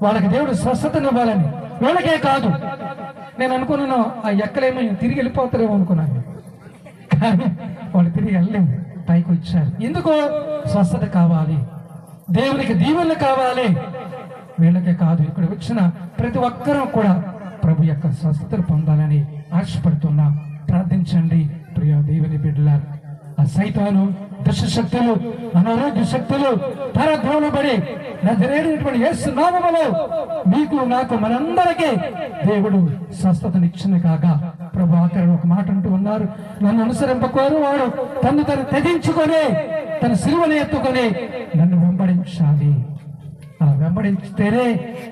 Speaker 1: వాళ్ళకి దేవుడు స్వస్థతనివ్వాలని. వీళ్ళకే కాదు, నేను అనుకున్నాను ఆ ఎక్కలేమో తిరిగి వెళ్ళిపోతారేమో అనుకున్నాను. కానీ వాళ్ళు తిరిగి వెళ్ళలేదు, పైకి వచ్చారు. ఎందుకో స్వస్థత కావాలి, దేవునికి దీవెనలు కావాలి. వీళ్ళకే కాదు, ఇక్కడ వచ్చిన ప్రతి ఒక్కరూ కూడా ప్రభు యొక్క స్వస్థతలు పొందాలని ఆశపడుతున్నాం. ప్రార్థించండి ప్రియ దేవుని బిడ్డలారా. ఆ సైతాను దుష్టశక్తులు, అనారోగ్య శక్తులు పరద్రోణపడి నజరేయుడైనటువంటి యేసు నామములో మీకు నాకు మనందరికీ దేవుడు స్వస్థతనిచ్చిన కాగా. ప్రభు అక్కడ ఒక మాట అంటూ ఉన్నారు, నన్ను అనుసరింపకోరు వాడు తను తెగించుకొని తన సిలువను ఎత్తుకొని నన్ను వెంబడించాలి. అలా వెంబడించితేనే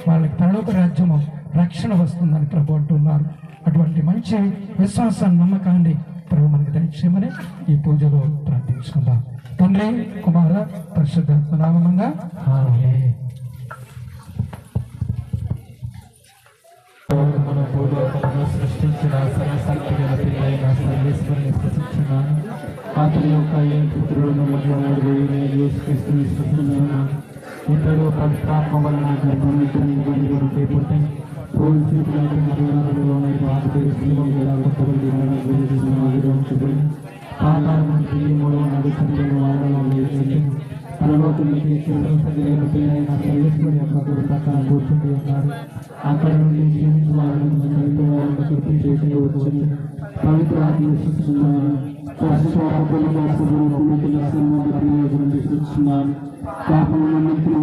Speaker 1: వాళ్ళకి పరలోక రాజ్యము రక్షణ వస్తుందని ప్రభు అంటున్నారు. అటువంటి మంచి విశ్వాసాన్ని, నమ్మకాన్ని ప్రభు మనకి దయచేయమని ఈ పూజలో ప్రార్థించుకుందాం. తండ్రి, కుమార, పరిశుద్ధాత్మ నామమున ఆమేన్. సృష్టించిన సర్వశక్తి గల పిల్లైన సర్వేశ్వరుని స్తుతించున్నాను. అతని యొక్క పుత్రులను యేసుక్రీస్తుని స్తుతిస్తున్నాను. ఇతడు పరిత్రాత్మ వలన గర్భమిత్రుని పుట్టి కూర్చుండి ఉన్నారు. అక్కడ నుండి పవిత్ర ఆత్మీస్తున్నాను.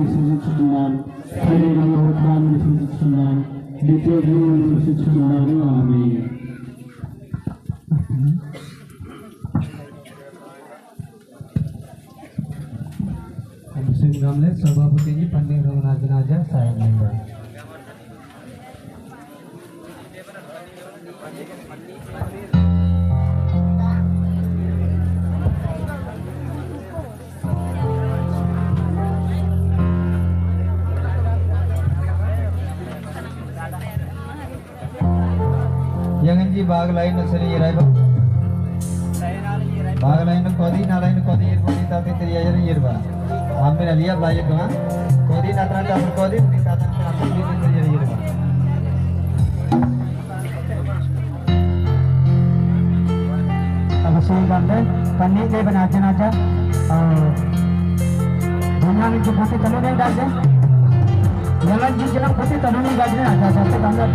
Speaker 1: విశ్వసిస్తున్నాను. శరీరం విశ్వసిస్తున్నాను. నిత్య జీవనం విశ్వసిస్తున్నాను. ఆమేన్. सिंगमले सभापति जी पंडित रघुनाथ नाजा साहेब member jangan ji bag lain seri rai bag lain kodi na lain kodi irponi tapi teriajar irba Amin alia belajar doang. Kodi natran dapur kodi kita natran di teriajar irba. Apa
Speaker 2: sih gambar panik deh benajan aja jangan putih telur yang aja jangan jelang putih telur yang aja aja satu gambar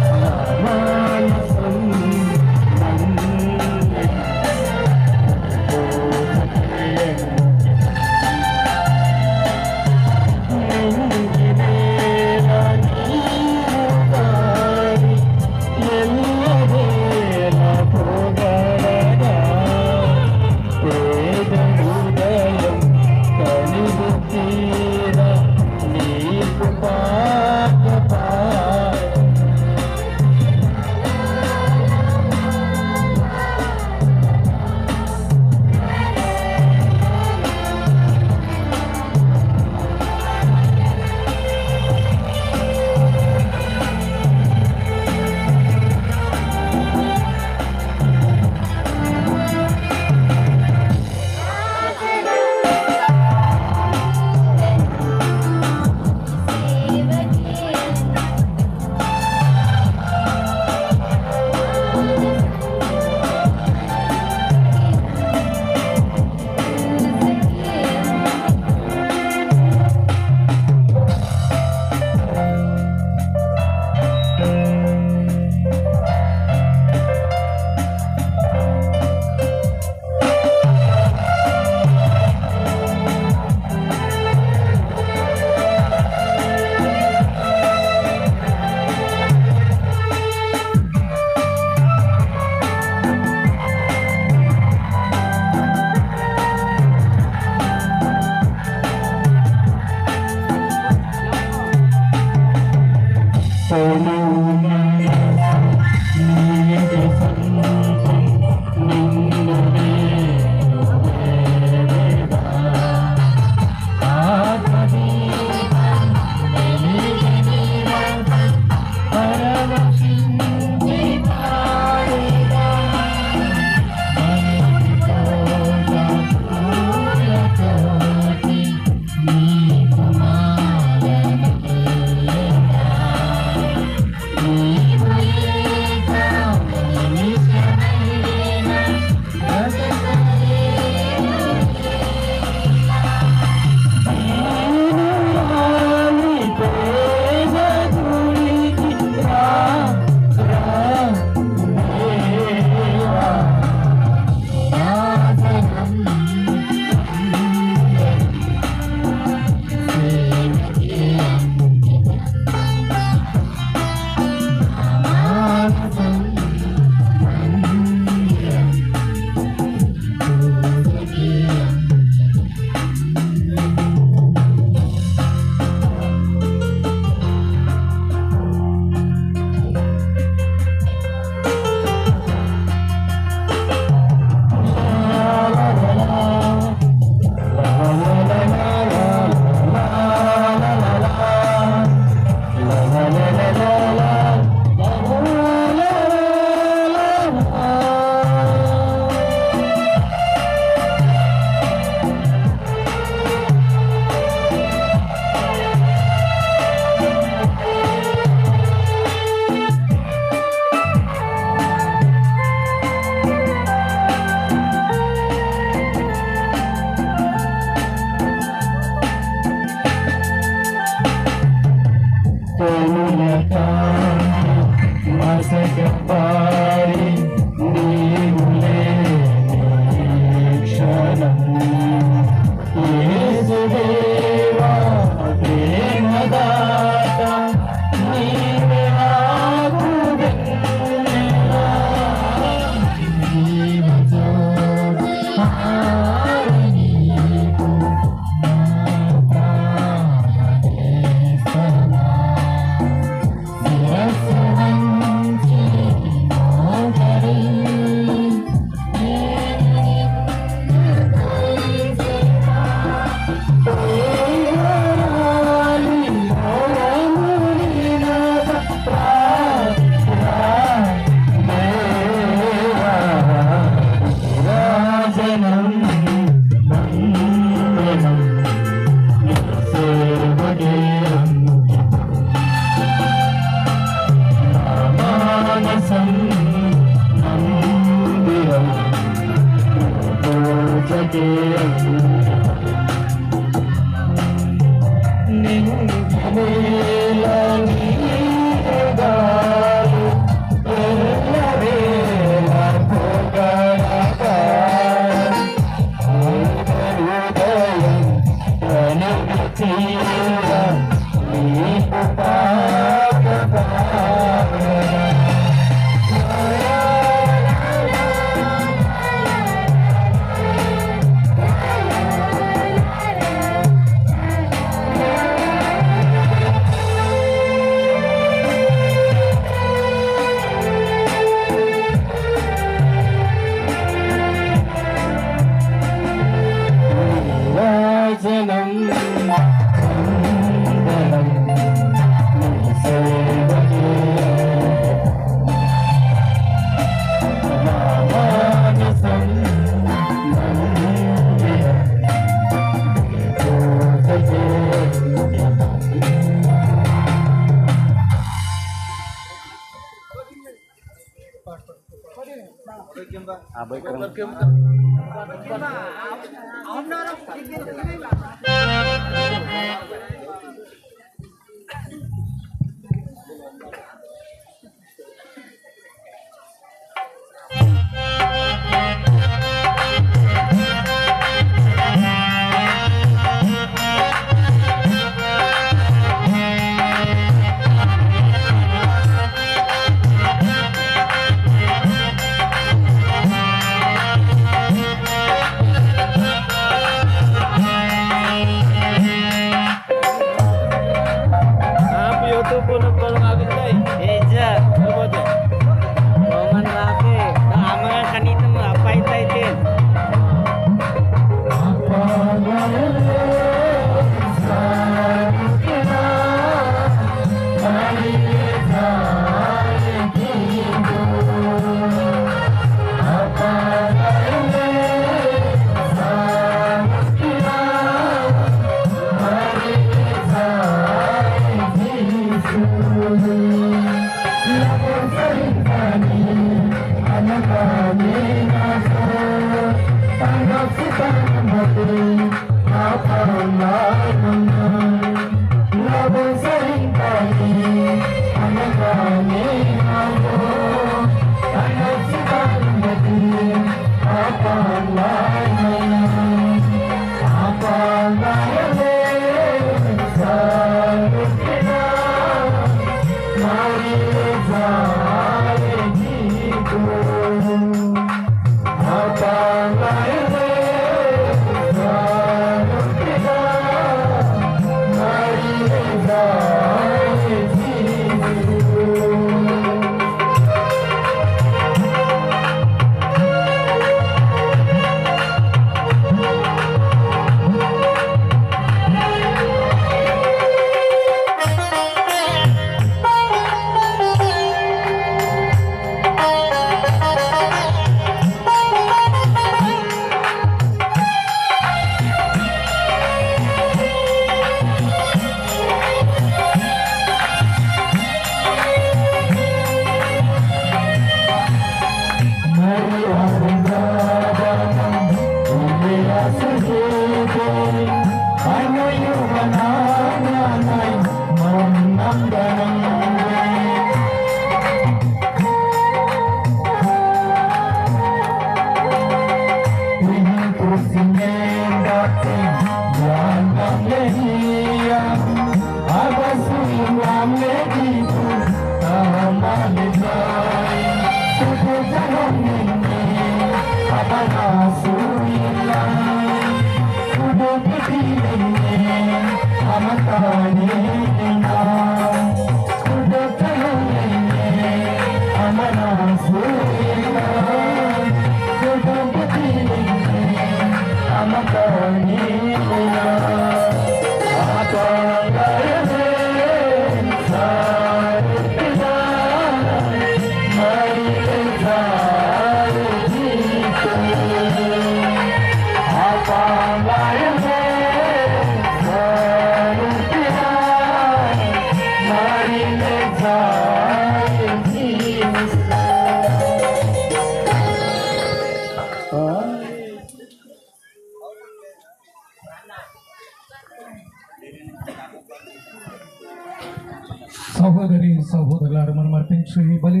Speaker 1: సహోదరి సహోదరులారు మనం అర్పించే ఈ బలి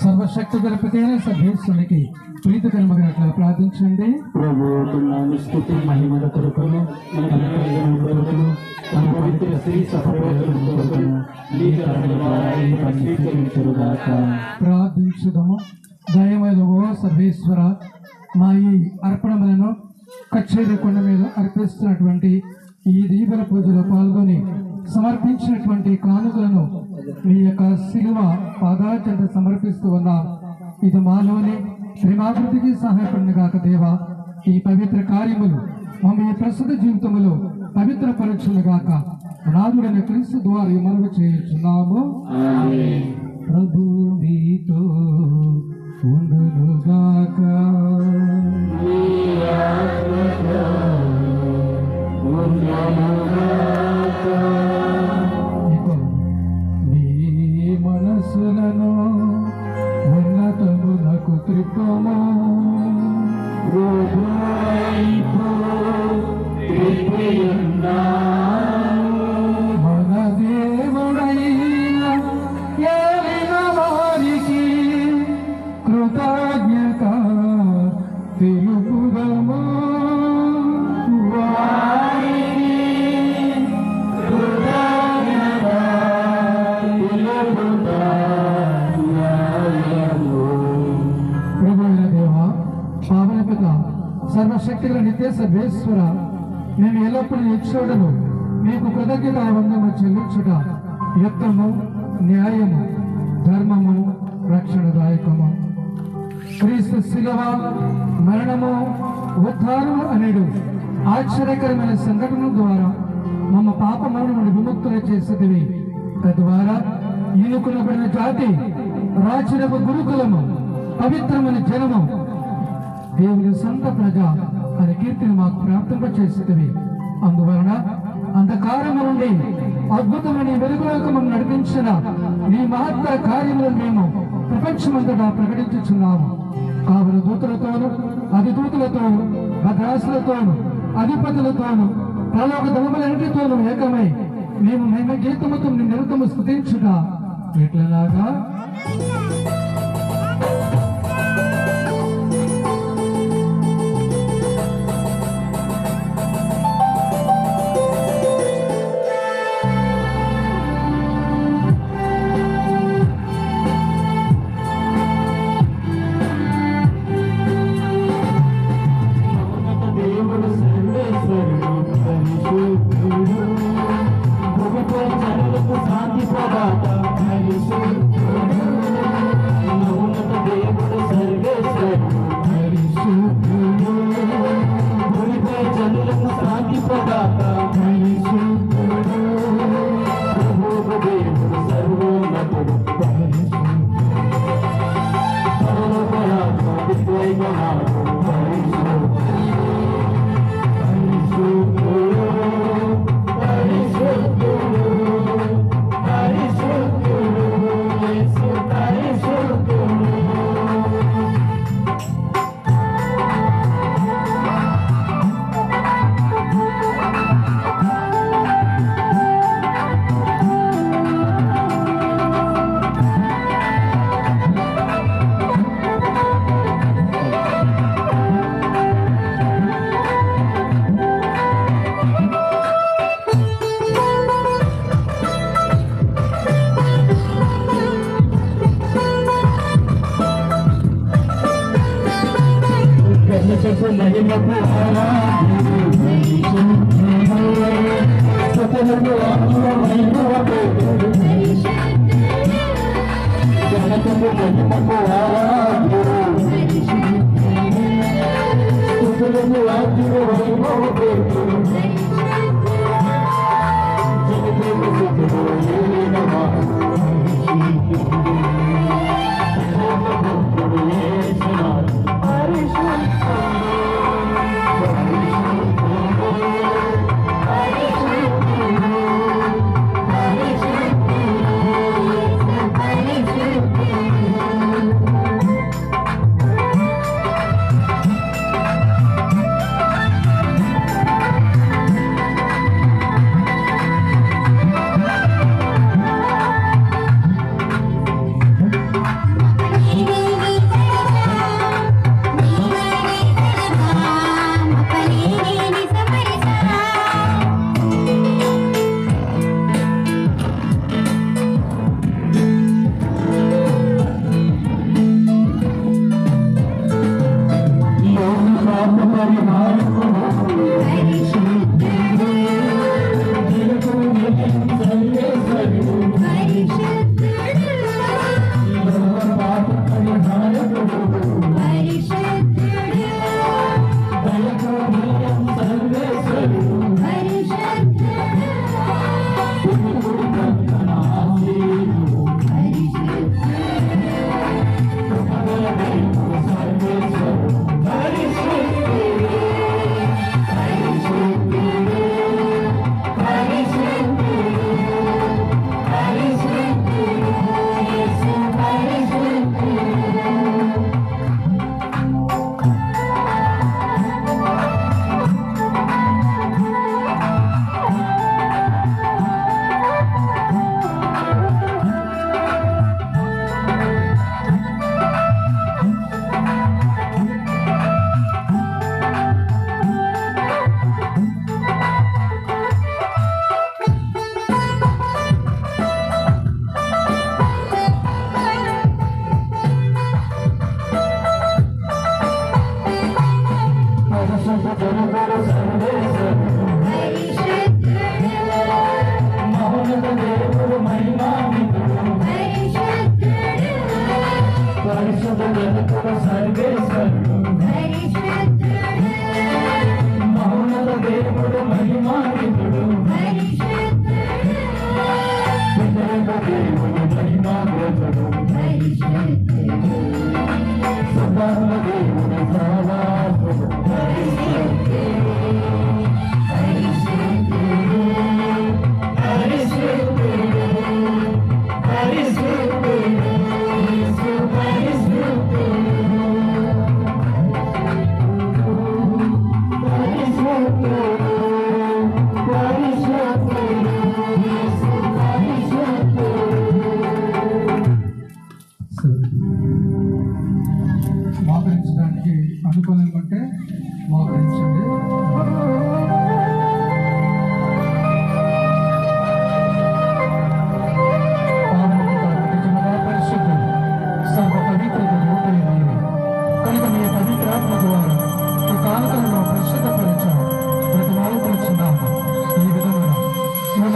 Speaker 1: సర్వశక్తి గణపతైన సభ్యునికి ప్రీతికరమగినట్లా ప్రార్థించండి.
Speaker 2: ప్రభు స్తుతి మహిమల కొరకును
Speaker 3: స్త్రీ సహోదరులతో నీ కరుణ ద్వారా ఈ పని స్వీకరించుగాక.
Speaker 1: ప్రార్థించుదము. దయమేదవో సర్వేశ్వర, మా ఈ అర్పణములను కచ్చేరి కొండ మీద అర్పిస్తున్నటువంటి ఈ దీపల పూజలో పాల్గొని సమర్పించినటువంటి కానుకలను మీ యొక్క శిలువ పాదాచంట సమర్పిస్తూ ఉన్నాం. ఇది మాలోని ప్రేమాభివృద్ధికి సహాయపడినగాక దేవా. ఈ పవిత్ర కార్యములు మమ్మ ఈ ప్రస్తుత జీవితములో పవిత్ర పరీక్షలుగాక నాదుడైన క్రీస్తు ద్వారా మనవి చేయుచున్నాము. ప్రభు మీతో ఉండునుగాక. మీ మనసులను ఉన్నతమునకు త్రిప్పము. మన దేవుడైన ఏలిన వారికి కృతజ్ఞత తెలుపుదము. సర్వశక్తిగల నిత్య సర్వేశ్వర, మేము ఎల్లప్పుడూ ఇచ్చుటను మీకు కృతజ్ఞత వందము చెల్లించుట యుక్తము, న్యాయము, ధర్మము, రక్షణదాయకము. క్రీస్తు శిలువ మరణము ఉద్ధారము అనేడు ఆశ్చర్యకరమైన సంఘటన ద్వారా మమ్మ పాపమరణమును విముక్తులు చేసేది. తద్వారా ఎన్నుకునబడిన జాతి, రాజులకు గురుకులము, పవిత్రమైన జనము, దేవుని సొంత ప్రజ అనే కీర్తిని మాకు ప్రాప్తింప చేసేది. అందువలన అంధకారము నుండి అద్భుతమైన వెలుగులోకి మనం నడిపించిన నీ మహత్త కార్యములను మేము ప్రపంచమంతటా ప్రకటించుచున్నాము. కావున దూతలతోను, అధిదూతలతోను, భద్రాసులతోను, అధిపతులతోను, పరలోక దళములన్నిటితోనూ ఏకమై మేము మహిమ గీతముతో నిరంతరము స్తుతించుట ఎట్లలాగా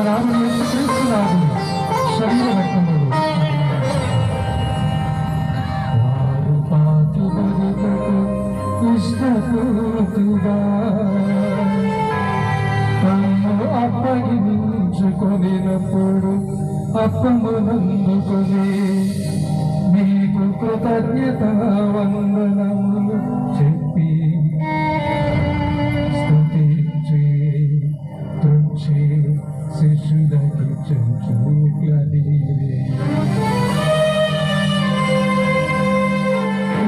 Speaker 1: నామమున యేసుక్రీస్తునాథుని శరీర రక్తములు వారు పాతు బతుకు ఇష్టపూర్తిగా తన్ను అప్పగించుకొనినప్పుడు అప్పమునందుకొని మీకు కృతజ్ఞత వందనములు చెప్పి స్తుతించి త్రుంచి శిష్యులకి చెంచుట్లనీరే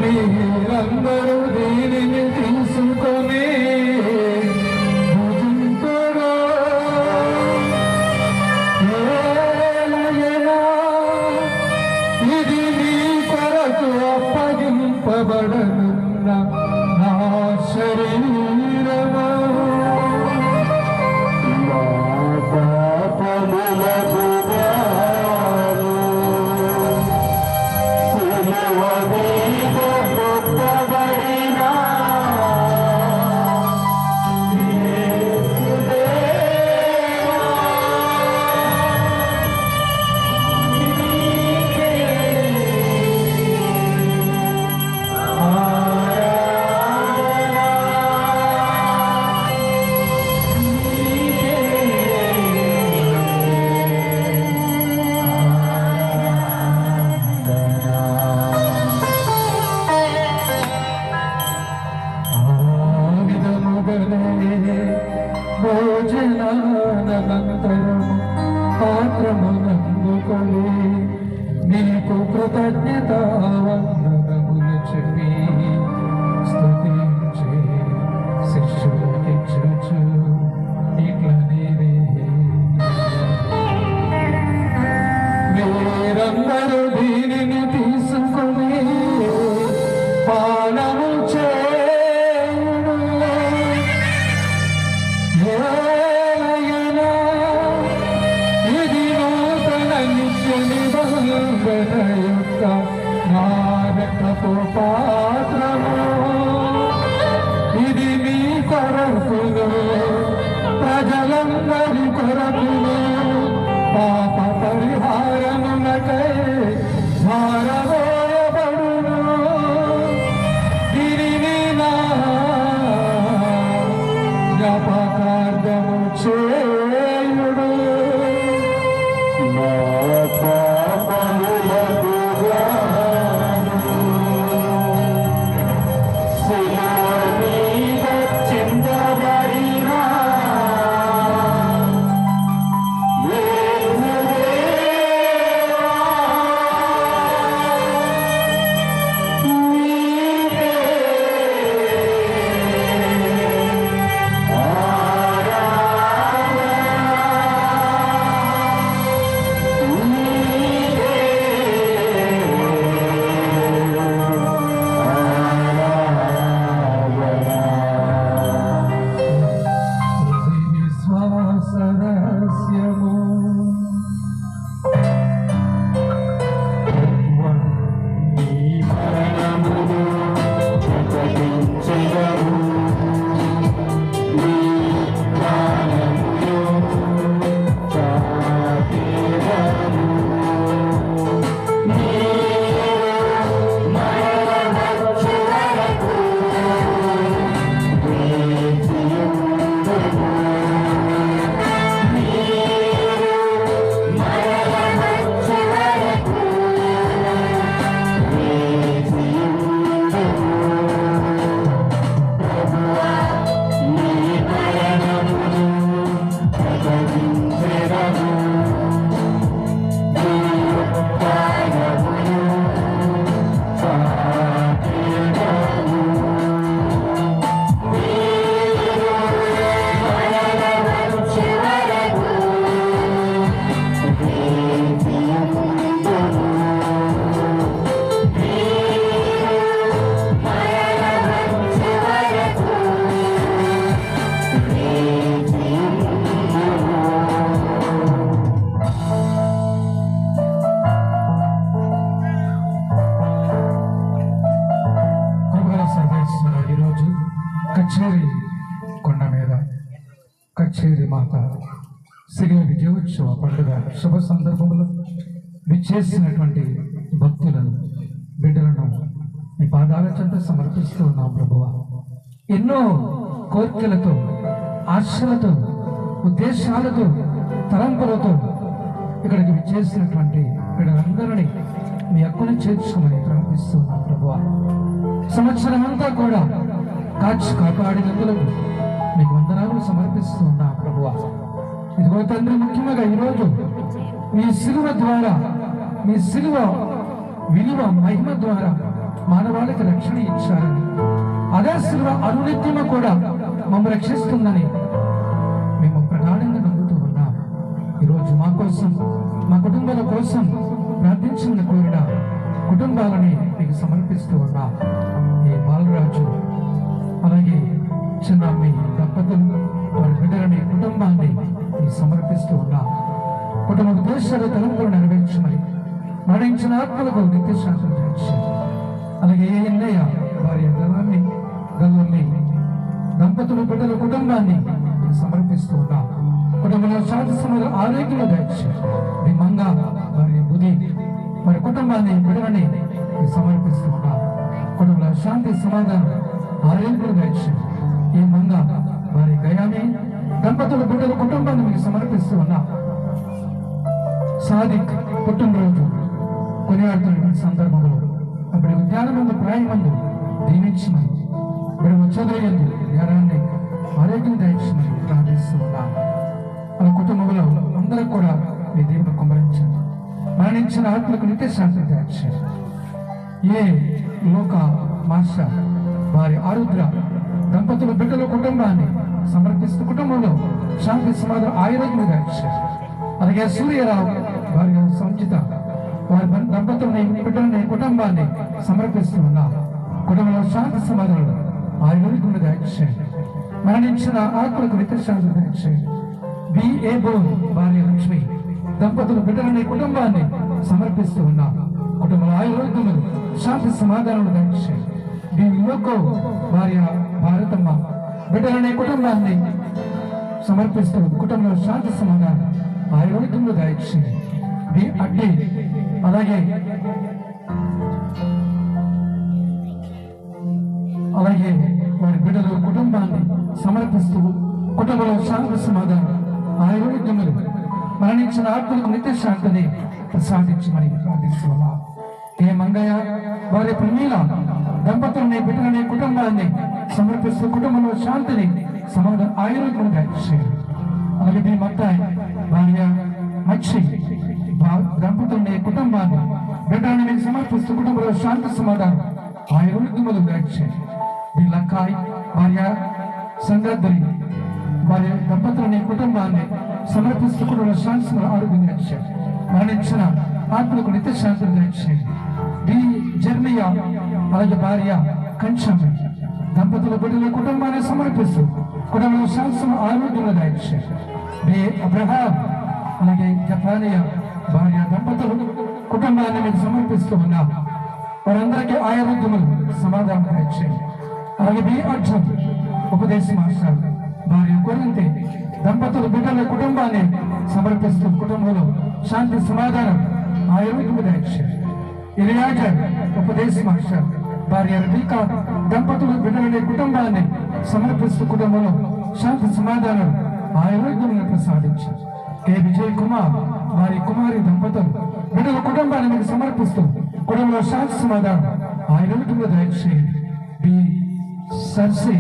Speaker 1: మీరందరూ దీనిని తీసుకొని భుజింతురు. ఏలయనా ఇది మీ కొరకు అప్పగింపబడనున్న నా శరీరము. భోజనానంతరము పాత్రమునందుకొని నీకు కృతజ్ఞత వందనములు చెప్పి స్తుతించి శిష్యులకిచ్చుచు ఇట్లనీరే మీరందరూ దీనిని తీసుకొని పానము చేయుడు. ఏలయనా ఇది నూతన నిత్య నిబంధన యొక్క నా రక్తపు పాత్రము. ఇది మీ కొరకును ప్రజలందరి కొరకును పాప పరిహారమునకై ధారవేయబడును. దీనిని నా జ్ఞాపకార్థము చేయుడు. విశ్వాసరహస్యము సిరియ విజయోత్సవ పండుగ శుభ సందర్భంలో విచ్చేసినటువంటి భక్తులను బిడ్డలను మీ పాదాల చెంత సమర్పిస్తూ ఉన్నాం ప్రభువా. ఎన్నో కోరికలతో, ఆశలతో, ఉద్దేశాలతో, తలంపులతో ఇక్కడికి విచ్చేసినటువంటి బిడ్డలందరినీ మీ హక్కును చేర్చుకోమని ప్రార్థిస్తూ ఉన్నాం ప్రభువా. సంవత్సరం అంతా కూడా కాచి కాపాడినందుకు మీకు వందనాలు సమర్పిస్తూ ఉన్నాం ప్రభువా. ఇదిగో తండ్రి, ముఖ్యంగా ఈరోజు మీ సిలువ ద్వారా, మీ సిలువ విలువ మహిమ ద్వారా మానవాళికి రక్షణ ఇచ్చారని, అదే సిలువ అనునిత్యము కూడా మమ్మల్ని రక్షిస్తుందని మేము ప్రగాఢంగా నమ్ముతూ ఉన్నాం. ఈరోజు మా కోసం, మా కుటుంబాల కోసం ప్రార్థించమని కోరిన కుటుంబాలని మీకు సమర్పిస్తూ ఉన్నాం. ఈ బాలరాజు అలాగే చిన్నమ్మి దంపతులు, వారి బిడ్డలని, కుటుంబాన్ని మీకు సమర్పిస్తూ ఉన్నాం. కుటుంబ ఉద్దేశాలు, తలంపులు నెరవేర్చమని, మరణించిన ఆత్మలకు నిత్య శాంతి దయచేయండి. అలాగే ఏ ఎన్నయ్య వారి గల్లని దంపతులు, బిడ్డల కుటుంబాన్ని మీకు సమర్పిస్తూ ఉన్నాం. కుటుంబంలో శాంతి సమాధానం, ఆరోగ్యంలో దయచేయండి. మీ మంగ వారి బుద్ధి, వారి కుటుంబాన్ని, బిడ్డలని మీకు సమర్పిస్తూ ఉన్నాం. కుటుంబంలో శాంతి సమాధానం, ఆరోగ్యంలో దయచేయండి. ఈ మంగ వారి గయామి దంపతుల బిడ్డల కుటుంబాన్ని మీకు సమర్పిస్తూ ఉన్నాం. సాదిక్ పుట్టినరోజు కొనియాడుతున్న సందర్భంలో అప్పుడు జ్ఞానమందు, ప్రాయమందు దీవించమని, ఇప్పుడు చదువుయందు జ్ఞానాన్ని, ఆరోగ్యం దయచేయమని ప్రార్థిస్తూ ఉన్నాం. మన కుటుంబంలో అందరూ కూడా మీ దేవుని కుమ్మరించండి. మరణించిన ఆత్మలకు నిత్య శాంతి దయచేయండి. ఏ లోక మాష వారి ఆరుద్ర దంపతుల బిడ్డల కుటుంబాన్ని సమర్పిస్తూ కుటుంబంలో శాంతి సమాధానం, ఆరోగ్యం దయచేయండి. అలాగే సూర్యరావు వారి సంచిత వారి దంపతుల్ని, బిడ్డలని, కుటుంబాన్ని సమర్పిస్తూ ఉన్నాం. కుటుంబంలో శాంతి సమాధానం, ఆరోగ్యం దయచేయండి. మరణించిన ఆత్మలకు నిత్య శాంతి దయచేయండి. బిఏబో భార్య లక్ష్మి దంపతులు, బిడ్డలని, కుటుంబాన్ని సమర్పిస్తూ ఉన్నాం. కుటుంబంలో ఆరోగ్యములు, శాంతి సమాధానాలు దయచేయండి. బి లోకో భార్య భారతమ్మ బిడ్డలని, కుటుంబాన్ని సమర్పిస్తూ కుటుంబంలో శాంతి సమాధానం, ఆరోగ్యంలో దయచేయండి. బి అడ్డి అలాగే వారి బిడ్డలు, కుటుంబాన్ని సమర్పిస్తూ కుటుంబంలో శాంతి సమాధానం, ఆరోగ్యములు, మరణించిన ఆత్మలకు నిత్య శాంతిని ప్రసాదించమని ప్రార్థిస్తున్నాం. ఏ మంగయ్య వారి ప్రమీల దంపతులని, బిడ్డలని, కుటుంబాన్ని సమర్పిస్తూ కుటుంబంలో శాంతిని, సమాధానం, ఆరోగ్యం దయచేయండి. అలాగే మీ మత్తాయి భార్య మచ్చి దంపతుల్ని, కుటుంబాన్ని, బిడ్డలని మీకు సమర్పిస్తూ కుటుంబంలో శాంతి సమాధానం, ఆరోగ్యములు దయచేయండి. మీ లక్కాయి భార్య సంగద్దరి వారి దంపతులని, కుటుంబాన్ని సమర్పిస్తూ కుటుంబంలో శాంతి, ఆరోగ్యం దయచేయండి. మరణించిన ఆత్మలకు నిత్య శాంతిని దయచేయండి. డి జర్మియా అలాగే భార్య కంచమ్మి దంపతుల బిడ్డల కుటుంబాన్ని సమర్పిస్తూ కుటుంబంలో శాంతి, ఆరోగ్యంలో దయచేయండి. డి అబ్రహాం అలాగే జపానియా భార్య దంపతులు కుటుంబాన్ని మీకు సమర్పిస్తూ ఉన్నాం. వారందరికీ ఆరోగ్యములు, సమాధానం దయచేయండి. అలాగే బి అర్జున్ ఉపదేశ మాస్టర్ భార్య కొరింతి దంపతులు, బిడ్డల కుటుంబాన్ని సమర్పిస్తూ కుటుంబంలో శాంతి, సమాధానం, ఆరోగ్యము దయచేయండి. ఇలియాజర్ ఉపదేశ మాస్టర్ భార్య రబీకా దంపతులు, బిడ్డల కుటుంబాన్ని సమర్పిస్తూ కుటుంబంలో శాంతి, సమాధానం, ఆరోగ్యములను ప్రసాదించారు. కె విజయ్ కుమార్ వారి కుమారి దంపతులు, బిడ్డల కుటుంబాన్ని మీకు సమర్పిస్తూ కుటుంబంలో శాంతి, సమాధానం, ఆరోగ్యములు దయచేయండి. బి సర్సి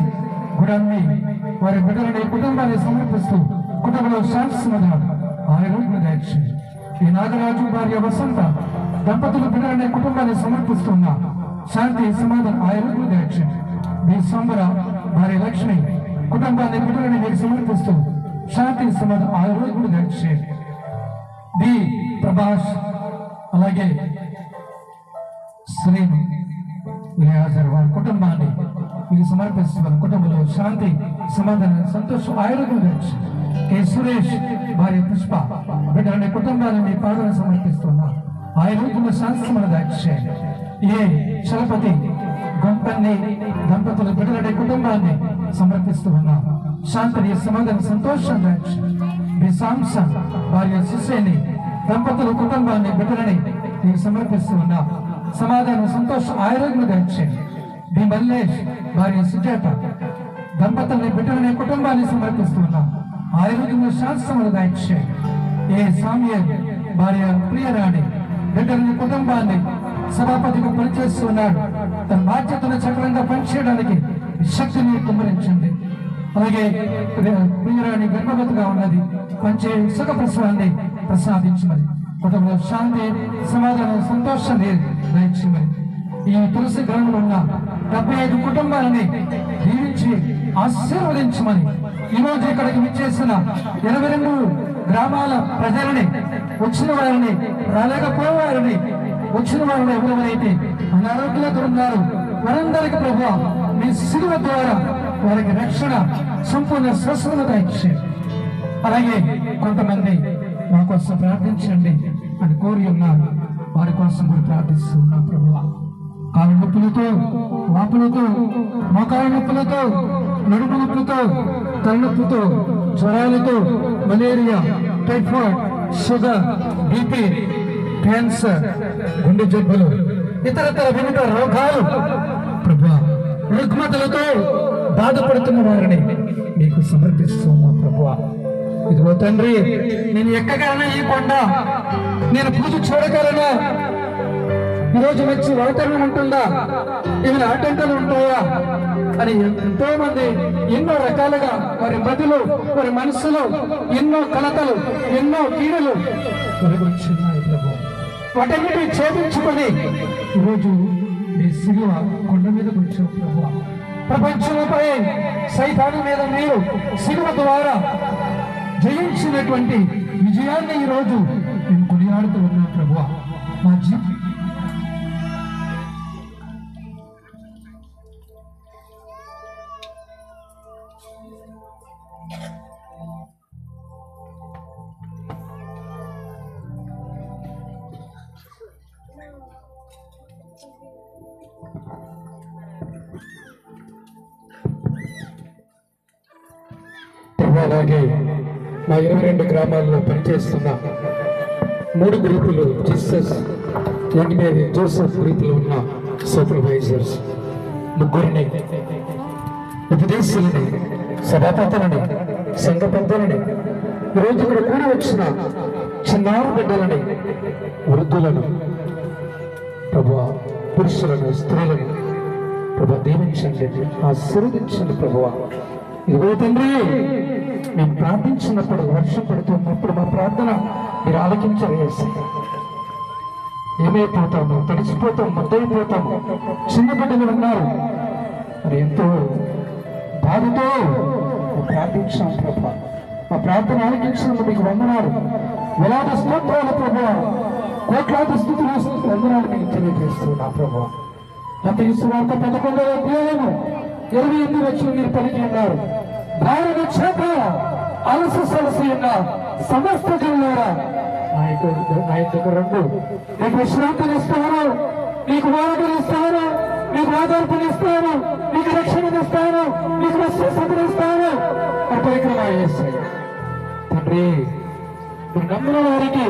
Speaker 1: గుడమ్మి వారి బిడ్డలని, కుటుంబాన్ని సమర్పిస్తూ కుటుంబంలో శాంతి, సమాధానం, ఆరోగ్యములు దయచేయండి. ఈ నాగరాజు భార్య వసంత దంపతులు, బిడ్డలని, కుటుంబాన్ని సమర్పిస్తున్న శాంతి, సమాధానం, ఆరోగ్యం దయచేయండి. మీ సంబర భార్య లక్ష్మి కుటుంబాన్ని, బిడ్డలని మీకు సమర్పిస్తూ శాంతి, సమాధానం, ఆరోగ్యం దయచేయండి. డి ప్రభాష్ అలాగే శ్రీను వారి కుటుంబాన్ని మీకు సమర్పిస్తున్న కుటుంబంలో శాంతి, సమాధానం, సంతోషం, ఆరోగ్యం దయచేయండి. కె సురేష్ భార్య పుష్ప బిడ్డలని, కుటుంబాన్ని మీ పాదన సమర్పిస్తున్నా ఆరోగ్యంలో శాంతి, సమాధానం దయచేయండి. ఏ చలపతి గొంపన్ని దంపతుల బిడ్డలని, కుటుంబాన్ని సమర్పిస్తూ ఉన్నాం. శాంతిని, సమాధానం, సంతోషం దయచేయండి. సాంసన్ భార్య సుసేని దంపతుల కుటుంబాన్ని బిడ్డలని నీకు సమర్పిస్తూ ఉన్నా. సమాధానం, సంతోషం, ఆరోగ్యం దయచేయండి. బి మల్లేష్ భార్య సుజాత దంపతుల్ని బిడ్డలని కుటుంబాన్ని సమర్పిస్తూ ఉన్నాం. ఆరోగ్యం శాస్త్రములు దయచేయండి. ఏ సామ్యల్ భార్య ప్రియరాణి బిడ్డలని కుటుంబాన్ని సభాపతిగా పనిచేస్తున్నాడు. తన బాధ్యతను చక్రంగా పనిచేయడానికి శక్తిని కుమ్మరించండి. అలాగే ప్రియరాణి గర్భవతిగా ఉన్నది, మంచి సుఖప్రసవాన్ని ప్రసాదించమని, కుటుంబంలో శాంతి, సమాధానం, సంతోషాన్ని దయచేయమని, ఈ తులసి గ్రామంలో ఉన్న 75 కుటుంబాలని దీవించి ఆశీర్వదించమని, ఈరోజు ఇక్కడికి విచ్చేసిన 22 గ్రామాల ప్రజలని, వచ్చిన వారిని, రాలేకపోయేవారిని, వచ్చిన వారిని ఎవరెవరైతే అనారోగ్యంతో ఉన్నారు వారందరికీ ప్రభువా మీ శిలువ ద్వారా వారికి రక్షణ, సంపూర్ణ స్వస్థత ఇచ్చేయండి. అలాగే కొంతమంది మా కోసం ప్రార్థించండి అని కోరి ఉన్నారు. వారి కోసం కూడా ప్రార్థిస్తున్నాం ప్రభువా. కాలు నొప్పులతో, వాపులతో, మోకాళ్ళ నొప్పులతో, నడుము నొప్పులతో, తలనొప్పులతో, జ్వరాలతో, malaria, typhoid, sugar, BP, cancer, గుండె జబ్బులు, ఇతరతర వివిధ రోగాలు ప్రభువా రుగ్మతలతో బాధపడుతున్న వారిని మీకు సమర్పిస్తున్నాం ప్రభువా. ఇదిగో తండ్రి, నేను ఎక్కగలనా ఈ కొండ, నేను పూజ చూడగలనా, ఈరోజు మంచి వాతావరణం ఉంటుందా, ఏమైనా ఆటంకాలు ఉంటాయా అని ఎంతో మంది ఎన్నో రకాలుగా వారి మదిలో, వారి మనసులో ఎన్నో కలతలు, ఎన్నో పీడలు ఉన్నాయి ప్రభు. వాటన్నిటిని ఛేదించుకొని ఈరోజు మీ సిలువ కొండ మీద కూర్చో ప్రభు. ప్రపంచంపై సైతాను మీద మీరు సిలువ ద్వారా జయించినటువంటి విజయాన్ని ఈరోజు మేము కొనియాడుతూ ఉన్నాం ప్రభు. మా అలాగే మా 22 గ్రామాల్లో పనిచేస్తున్న 3 గ్రూపులు, జీసస్, యంగ్ మేరీ, జోసెఫ్ గ్రూపులో ఉన్న సూపర్వైజర్స్ ముగ్గురిని, ఉపదేశాలని, సభాపతులని, సంఘ పెద్దలని, ఈరోజు ఇక్కడ కూడి వచ్చిన చిన్నారు బిడ్డలని, వృద్ధులను ప్రభువా, పురుషులను, స్త్రీలను ప్రభు దీవించండి, ఆశీర్వదించండి ప్రభువా. ఇదిగో తండ్రి, మేము ప్రార్థించినప్పుడు, వర్షం పడుతున్నప్పుడు మా ప్రార్థన మీరు ఆలకించవేసి ఏమైపోతాము, తడిచిపోతాం, ముద్దైపోతాము. చిన్న బిడ్డలు ఉన్నారు, మరి ఎంతో బాధతో ప్రార్థించాం ప్రభా. మా ప్రార్థన ఆలకించినందుకు మీకు వందనాలు, వేలాది స్తోత్రాలు ప్రభా, కోట్లాది స్థితులు వందనాలు మీకు తెలియజేస్తున్నా ప్రభా. మత్తయి సువార్త 11వ అధ్యాయము 28 వచనం మీరు పలికి ఉన్నారు, భారత చేత అలసి సలసి ఉన్న సమస్త జనులారా నా యొక్క రెండు మీకు విశ్రాంతిని ఇస్తాను, మీకు వారధిని ఇస్తాను, మీకు ఆధారపని ఇస్తాను, మీకు రక్షణ ఇస్తాను, మీకు విశ్వాసతను ఇస్తాను అని పరిక్రమ చేస్తాను. తండ్రి, మీరు నమ్మిన వారికి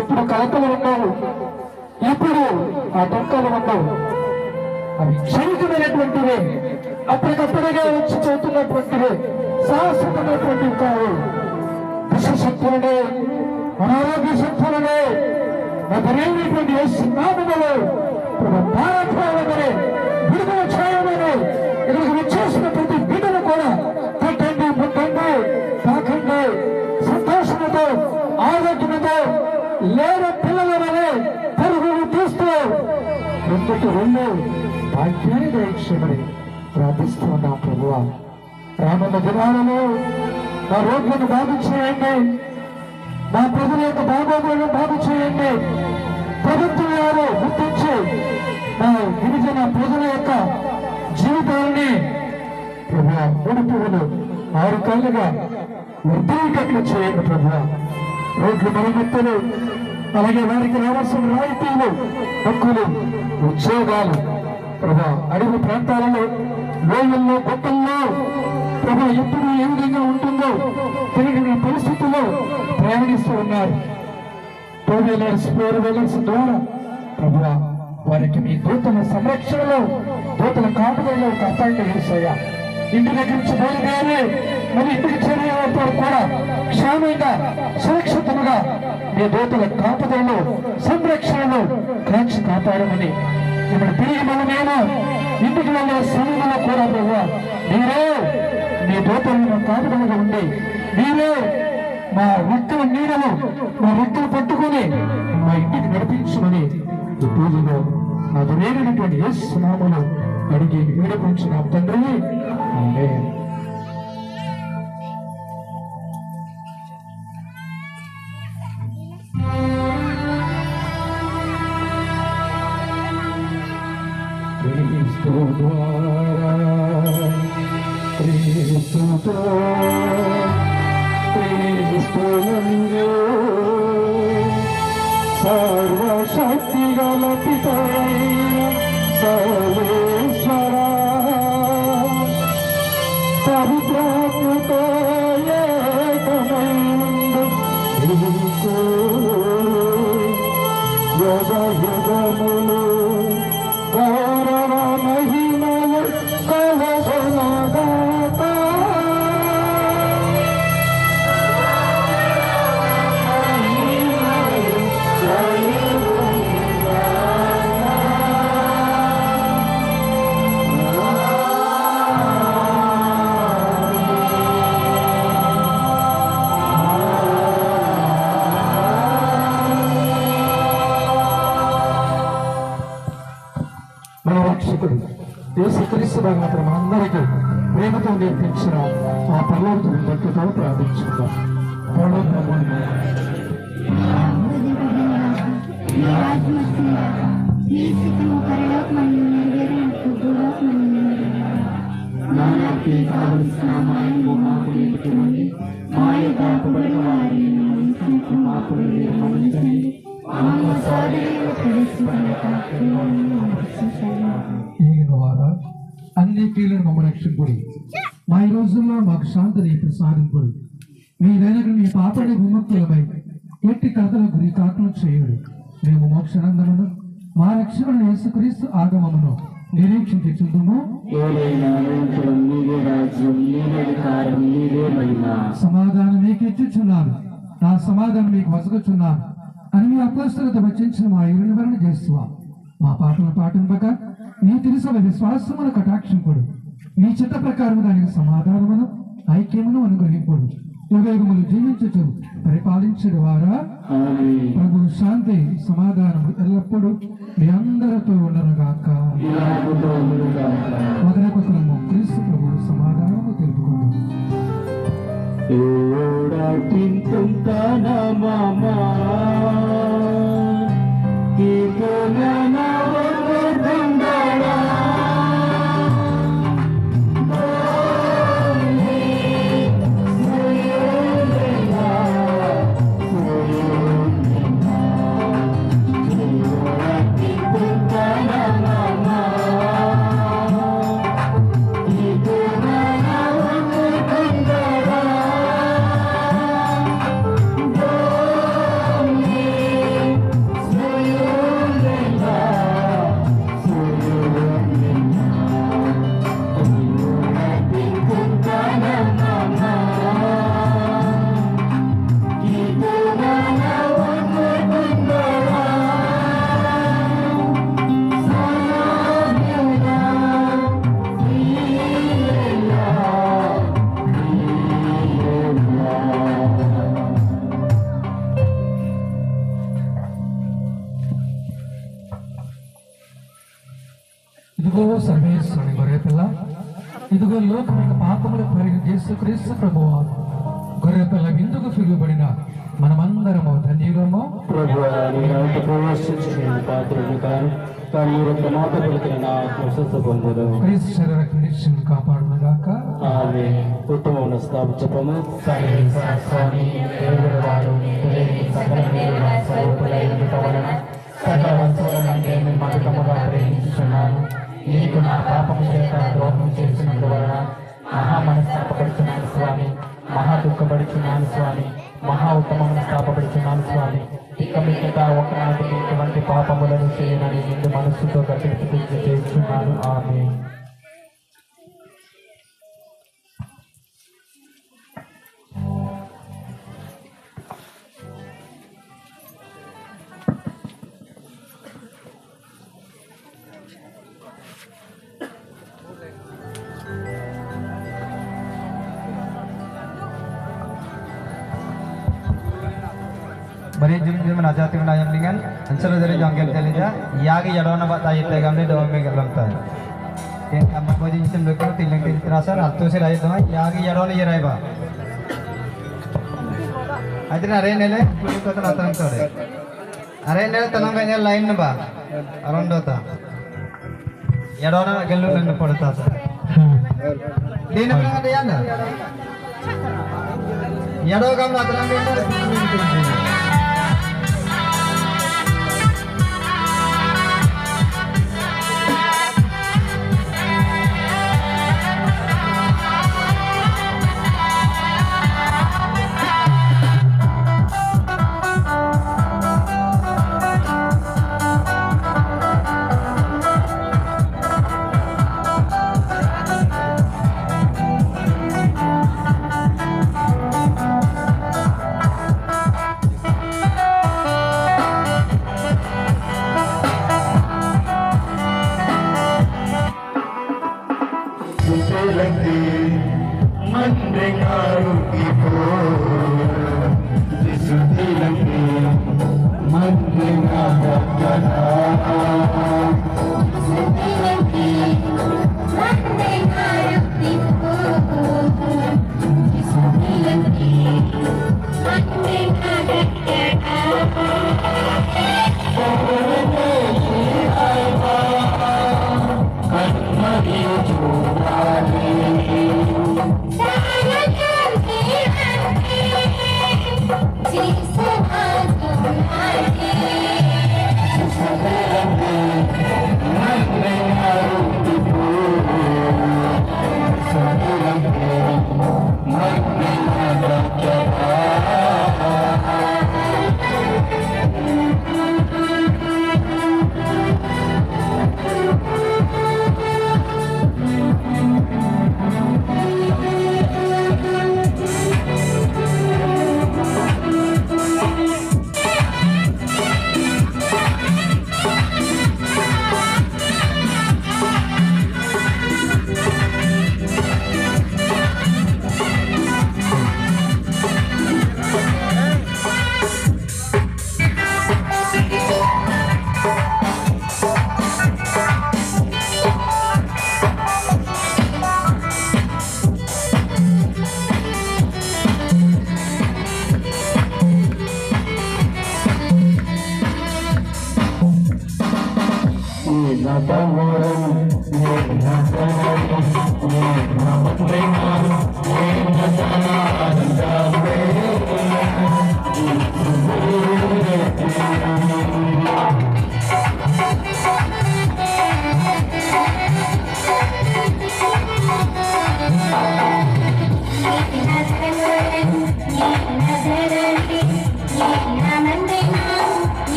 Speaker 1: ఎప్పుడు కలతలు ఉండవు, ఎప్పుడు ఆ టంకాలు ఉండవు. అవి క్షణికమైనటువంటివే, అప్పటికప్పుడుగా వచ్చి చదువుతున్నటువంటివే, శాశ్వతమైనటువంటివి కావు. విషశక్తులనే, అనారోగ్య శక్తులనే మధురైనటువంటి నామములు భారత్వాలనే విడుదల చేయమని ఇక్కడికి వచ్చేసిన ప్రతి బిడ్డను కూడా కట్టండి, ముట్టండి, తాకండి, సంతోషంతో, ఆరోగ్యంతో, లేని పిల్లల వలె పరుగులు తీస్తూ ముందుకు వెళ్ళి భాగ్యాన్ని దయచేయమని ప్రార్థిస్తున్నాం ప్రభువా. రానున్న దినాలలో మా రోడ్లను బాగు చేయండి, మా ప్రజల యొక్క బాగోగులను బాగు చేయండి. ప్రభుత్వం వారు గుర్తించి మా గిరిజన ప్రజల యొక్క జీవితాలని ప్రభువా 3 పువ్వులు 6 కాళ్ళుగా వర్తించేటట్లు చేయండి ప్రభువా. రోడ్లు మరమ్మతులు, అలాగే వారికి రావాల్సిన రాయితీలు, హక్కులు, ఉద్యోగాలు ప్రభా, అడవి ప్రాంతాలలో, లోయల్లో, గుట్టల్లో ప్రభా ఎప్పుడు ఏ విధంగా ఉంటుందో స్థితిలో తెలియని పరిస్థితుల్లో ప్రయాణిస్తూ ఉన్నారు. 2 వీలర్స్ 4 వీలర్స్ ద్వారా ప్రభువా వారికి మీ దూతల సంరక్షణలో దూతల కాపుదలలో కాపాడి వేసయ్యా. ఇంటి దగ్గర నుంచి బయలుదేరి మరి ఇంటికి చేరే వారు కూడా క్షేమంగా సురక్షితంగా మీ దూతల కాపుదలలో సంరక్షణలో కాచి కాపాడమని ఇప్పుడు తిరిగి మేము ఇంటికి వెళ్ళే సమయంలో కూడా ప్రభువా మీరే మీ దూతలను కాపుదలుగా ఉండి మీరే మా రెక్కల నీడలు మా రెక్కలు పట్టుకుని మా ఇంటికి నడిపించమని ఈ పూజలో నా దురేనటువంటి యేసు నామములో అడిగి వేడుకొంచున్న తండ్రి ఆమేన్. క్రీస్తు ద్వారా క్రీస్తుతో క్రీస్తునందు సర్వశక్తి గల పితైన సర్వేశ్వర పవిత్రాత్మతో ఏకమైందు యుగ యుగములు గౌరవ మహిమలు కలగలగాక. మన రక్షకుడు యేసుక్రీస్తు భగవంతుడు మనందరికీ ప్రేమతో నేర్పించిన ఆ పర్లోకం భక్తితో ప్రార్థించుకుందాం. వారా అన్ని కీలను మమ్మల్ని రక్షింపుడు. మా ఈ రోజుల్లో మాకు శాంతిని ప్రసాదింపుడు. మీరైనా మీ పాపని విముక్తులపై ఎట్టి కథల గురి కాకలు చేయుడు. మేము మోక్షానందమును మా రక్షణ యేసుక్రీస్తు ఆగమమును నిరీక్షించుచుందుము. సమాధానం మీకు ఇచ్చుచున్నాను, నా సమాధానం మీకు వసగుచున్నాను అని మీ అపోస్తలతో వచించిన మా ఇరుని వలన చేస్తువా. మా పాటల పాటింపక నీ తెలుసవ విశ్వాసమును కటాక్షింపుడు. మీ చిత్త ప్రకారం దానికి సమాధానమును ఐక్యమును అనుగ్రహింపుడు. యుగయుగములు జీవించుచు పరిపాలించడు వారా. ప్రభు శాంతి సమాధానము ఎల్లప్పుడూ మీ అందరితో ఉండనుగాక. మొదలకొకరము క్రీస్తు ప్రభు సమాధానము తెలుపుకుందాం. ఇదిగో సర్వేశ్వరుని గొర్రె పిల్ల, ఇదిగో లోకమైన పాపములు పరిగి యేసుక్రీస్తు ప్రభువా. గొర్రె పిల్ల విందుకు పిలువబడిన మనమందరము ధన్యులము. క్రీస్తు శరీరకు నిరీక్షణ కాపాడుగాక.
Speaker 3: ఉత్తమమైన స్థాపించము నీకు నా పాపము చేత ద్రోహం చేసినందువలన మహా మనస్తాపడుతున్నాను స్వామి.
Speaker 2: మహా దుఃఖపడుచున్నాను స్వామి, మహా ఉత్తమమును స్థాపపడుచున్నాను స్వామి. ఇక మీదట ఒకనాటికి ఇటువంటి పాపములను చేయనని నిండు మనస్సుతో గట్టి ప్రతిజ్ఞ చేస్తున్నాను. ఆమేన్.
Speaker 4: bari jum najati na yam lingan ansara dari jangkel telija yagi yadona ba tayi te gamne do me galam ta ke am position lokko tilang tin trasar alto se rai doma yagi yadona yerai ba adina are nele kuli ko tan atan tore are nele tanang ga line ba arondo ta yadona gelu nan podta sa dina bang ada yana yado gam la tanang ga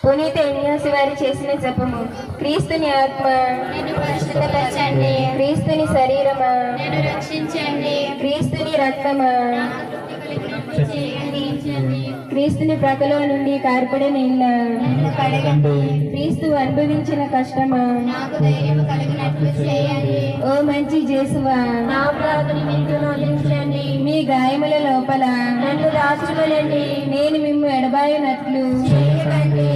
Speaker 5: పునీత ఇగ్నాసి వారు చేసిన జపము. క్రీస్తుని ఆత్మ
Speaker 6: నన్ను పరిశుద్ధపరచండి,
Speaker 5: క్రీస్తుని శరీరమా
Speaker 6: నన్ను రక్షించండి,
Speaker 5: క్రీస్తుని రక్తమా
Speaker 6: చేయండి,
Speaker 5: క్రీస్తుని ప్రకలో నుండి కార్పడే నీళ్ళ
Speaker 6: నన్ను కడగండి,
Speaker 5: క్రీస్తు అనుభవించిన కష్టమా
Speaker 6: నాకు ధైర్యం కలిగినట్లు చేయండి,
Speaker 5: ఓ మంచి జేసువా
Speaker 6: నా ప్రార్థన వింటూ అందించండి,
Speaker 5: మీ గాయముల లోపల
Speaker 6: నన్ను దాచుకోనండి,
Speaker 5: నేను మిమ్ము ఎడబాయనట్లు
Speaker 6: చేయకండి,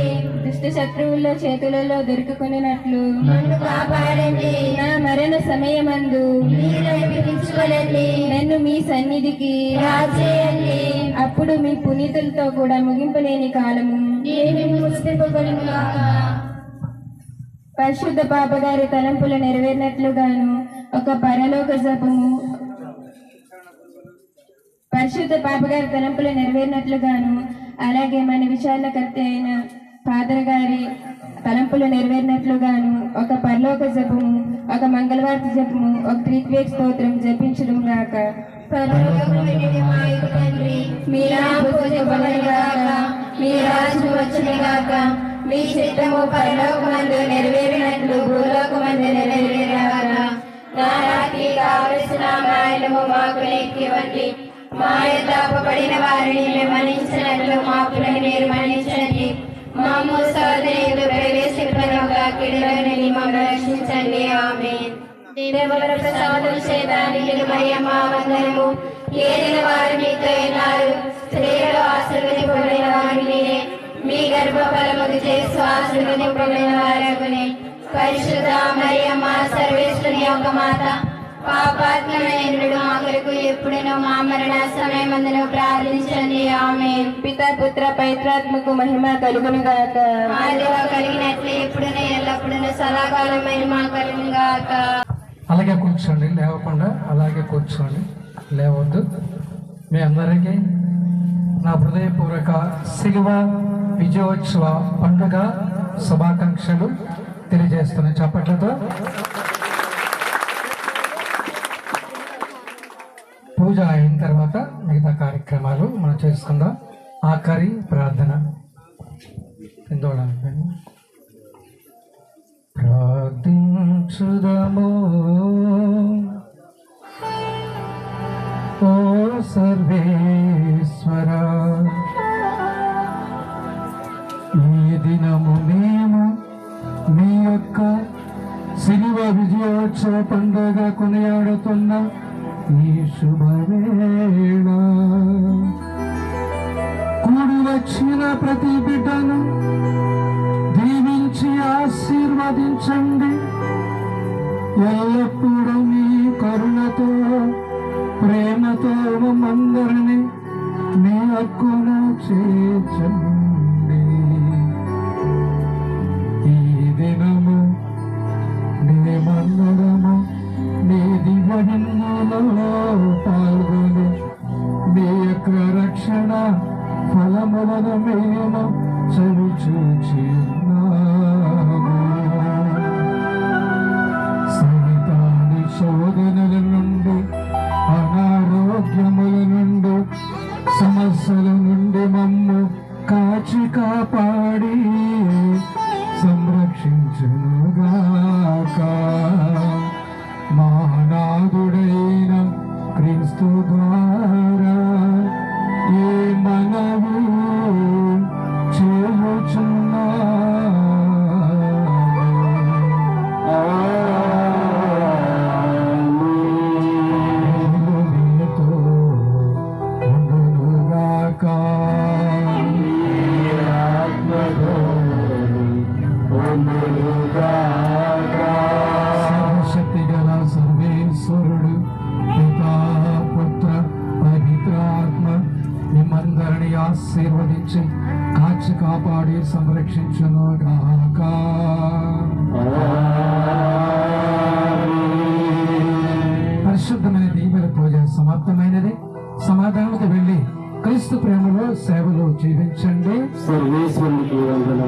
Speaker 5: దుష్ట శత్రువుల చేతులలో దొరుకుకునేటట్లు
Speaker 6: నన్ను కాపాడండి,
Speaker 5: నా మరణ సమయమందు
Speaker 6: మీరు నన్ను పిలుచుకోనండి,
Speaker 5: నన్ను మీ సన్నిధికి
Speaker 6: రాజేయండి,
Speaker 5: అప్పుడు మీ పునీతులతో కూడా ముగింపలేని కాలము
Speaker 6: నేను ముస్తింపబడిన గాక.
Speaker 5: పరిశుద్ధ పాపగారి తలంపులు నెరవేరినట్లుగాను ఒక పరలోక జపము పరిశుద్ధ పాపగారి తలంపులు నెరవేరినట్లుగాను అలాగే మన విచారణకర్త అయిన ఫాదర్ గారి తలంపులు నెరవేరినట్లుగాను ఒక పరలోక జపము, ఒక మంగళవార్త జపము, ఒక త్రిత్వేక స్తోత్రం జపించడం గాక.
Speaker 6: పరలోకమందున్న మా యొక్క తండ్రి,
Speaker 5: మీ నామము పూజింపబడునుగాక,
Speaker 6: మీ రాజ్యం వచ్చునుగాక, మీ చిత్తము పరలోకమందు నెరవేరినట్లు భూలోకమందు నెరవేరుగాక. నానాటికి కావలసిన మాయలము మాకు నెక్కివ్వండి, మా యథాపబడిన వారిని మేము మన్నించినట్లు మా అప్పులను మీరు మన్నించండి, మాము సోదరులు ప్రవేశింపనుగా కిడిలోని మమ్మల్ని రక్షించండి. ఆమేన్. దేవుల ప్రసాదం చేతానికి మరియమ్మ వందనము. ఏలిన వారు మీతో ఉన్నారు, స్త్రీలలో ఆశీర్వదింపబడిన వారు మీరే. మీ గర్భఫలముకు చేసి ఆశీర్వదింపబడిన వారగునే. పరిశుద్ధ మరియమ్మ సర్వేశ్వరుని యొక్క మాత, పాపాత్మనేనుడు మా కొరకు ఎప్పుడునూ మా మరణ సమయమందును ప్రార్థించండి. ఆమేన్.
Speaker 5: పితా పుత్ర పవిత్రాత్మకు మహిమ కలుగును గాక.
Speaker 6: ఆదిలో కలిగినట్లు ఎప్పుడునూ ఎల్లప్పుడూ సదాకాలం మహిమ కలుగును గాక.
Speaker 1: అలాగే కూర్చోండి, లేవకుండా అలాగే కూర్చోండి, లేవద్దు. మీ అందరికీ నా హృదయపూర్వక శిలువ విజయోత్సవ పండుగ శుభాకాంక్షలు తెలియజేస్తున్నాను. చప్పట్లతో పూజ అయిన తర్వాత మిగతా కార్యక్రమాలు మనం చేసుకుందాం. ఆఖరి ప్రార్థన ప్రార్థించుదము. ఓ సర్వేశ్వర, ఈ దినము మేము మీ యొక్క శిలువ విజయోత్సవ పండుగ కొనియాడుతున్న ఈ శుభవేళ కూడి వచ్చిన ప్రతి బిడ్డను దీవించి ఆశీర్వదించండి. ఎల్లప్పుడూ మీ కరుణతో ప్రేమతో మమ్మందరినీ మీ హక్కున చేర్చండి. ఈ దినము మేమందరము మీ దివ్యహిందులో పాల్గొని మీ యొక్క రక్షణ ఫలములను మేము చవిచూచి ఉన్నాము. సైతాని శోధనల నుండి, అనారోగ్యముల నుండి, సమస్యల నుండి మమ్ము కాచి కాపాడి సంరక్షించునుగాక. మహానాథుడైన క్రీస్తు ద్వారా ఈ మనవి సర్వశక్తి గల సర్వేశ్వరుడు పితా పుత్ర పవిత్రాత్మ మిమ్మందరినీ ఆశీర్వదించి కాచి కాపాడి సంరక్షించును గాక. పరిశుద్ధమైన దీవెన పూజ సమాప్తమైనది. సమాధానంతో వెళ్ళి క్రీస్తు ప్రేమలో సేవలు జీవించండి.
Speaker 3: సర్వేశ్వరునికి వందనాలు.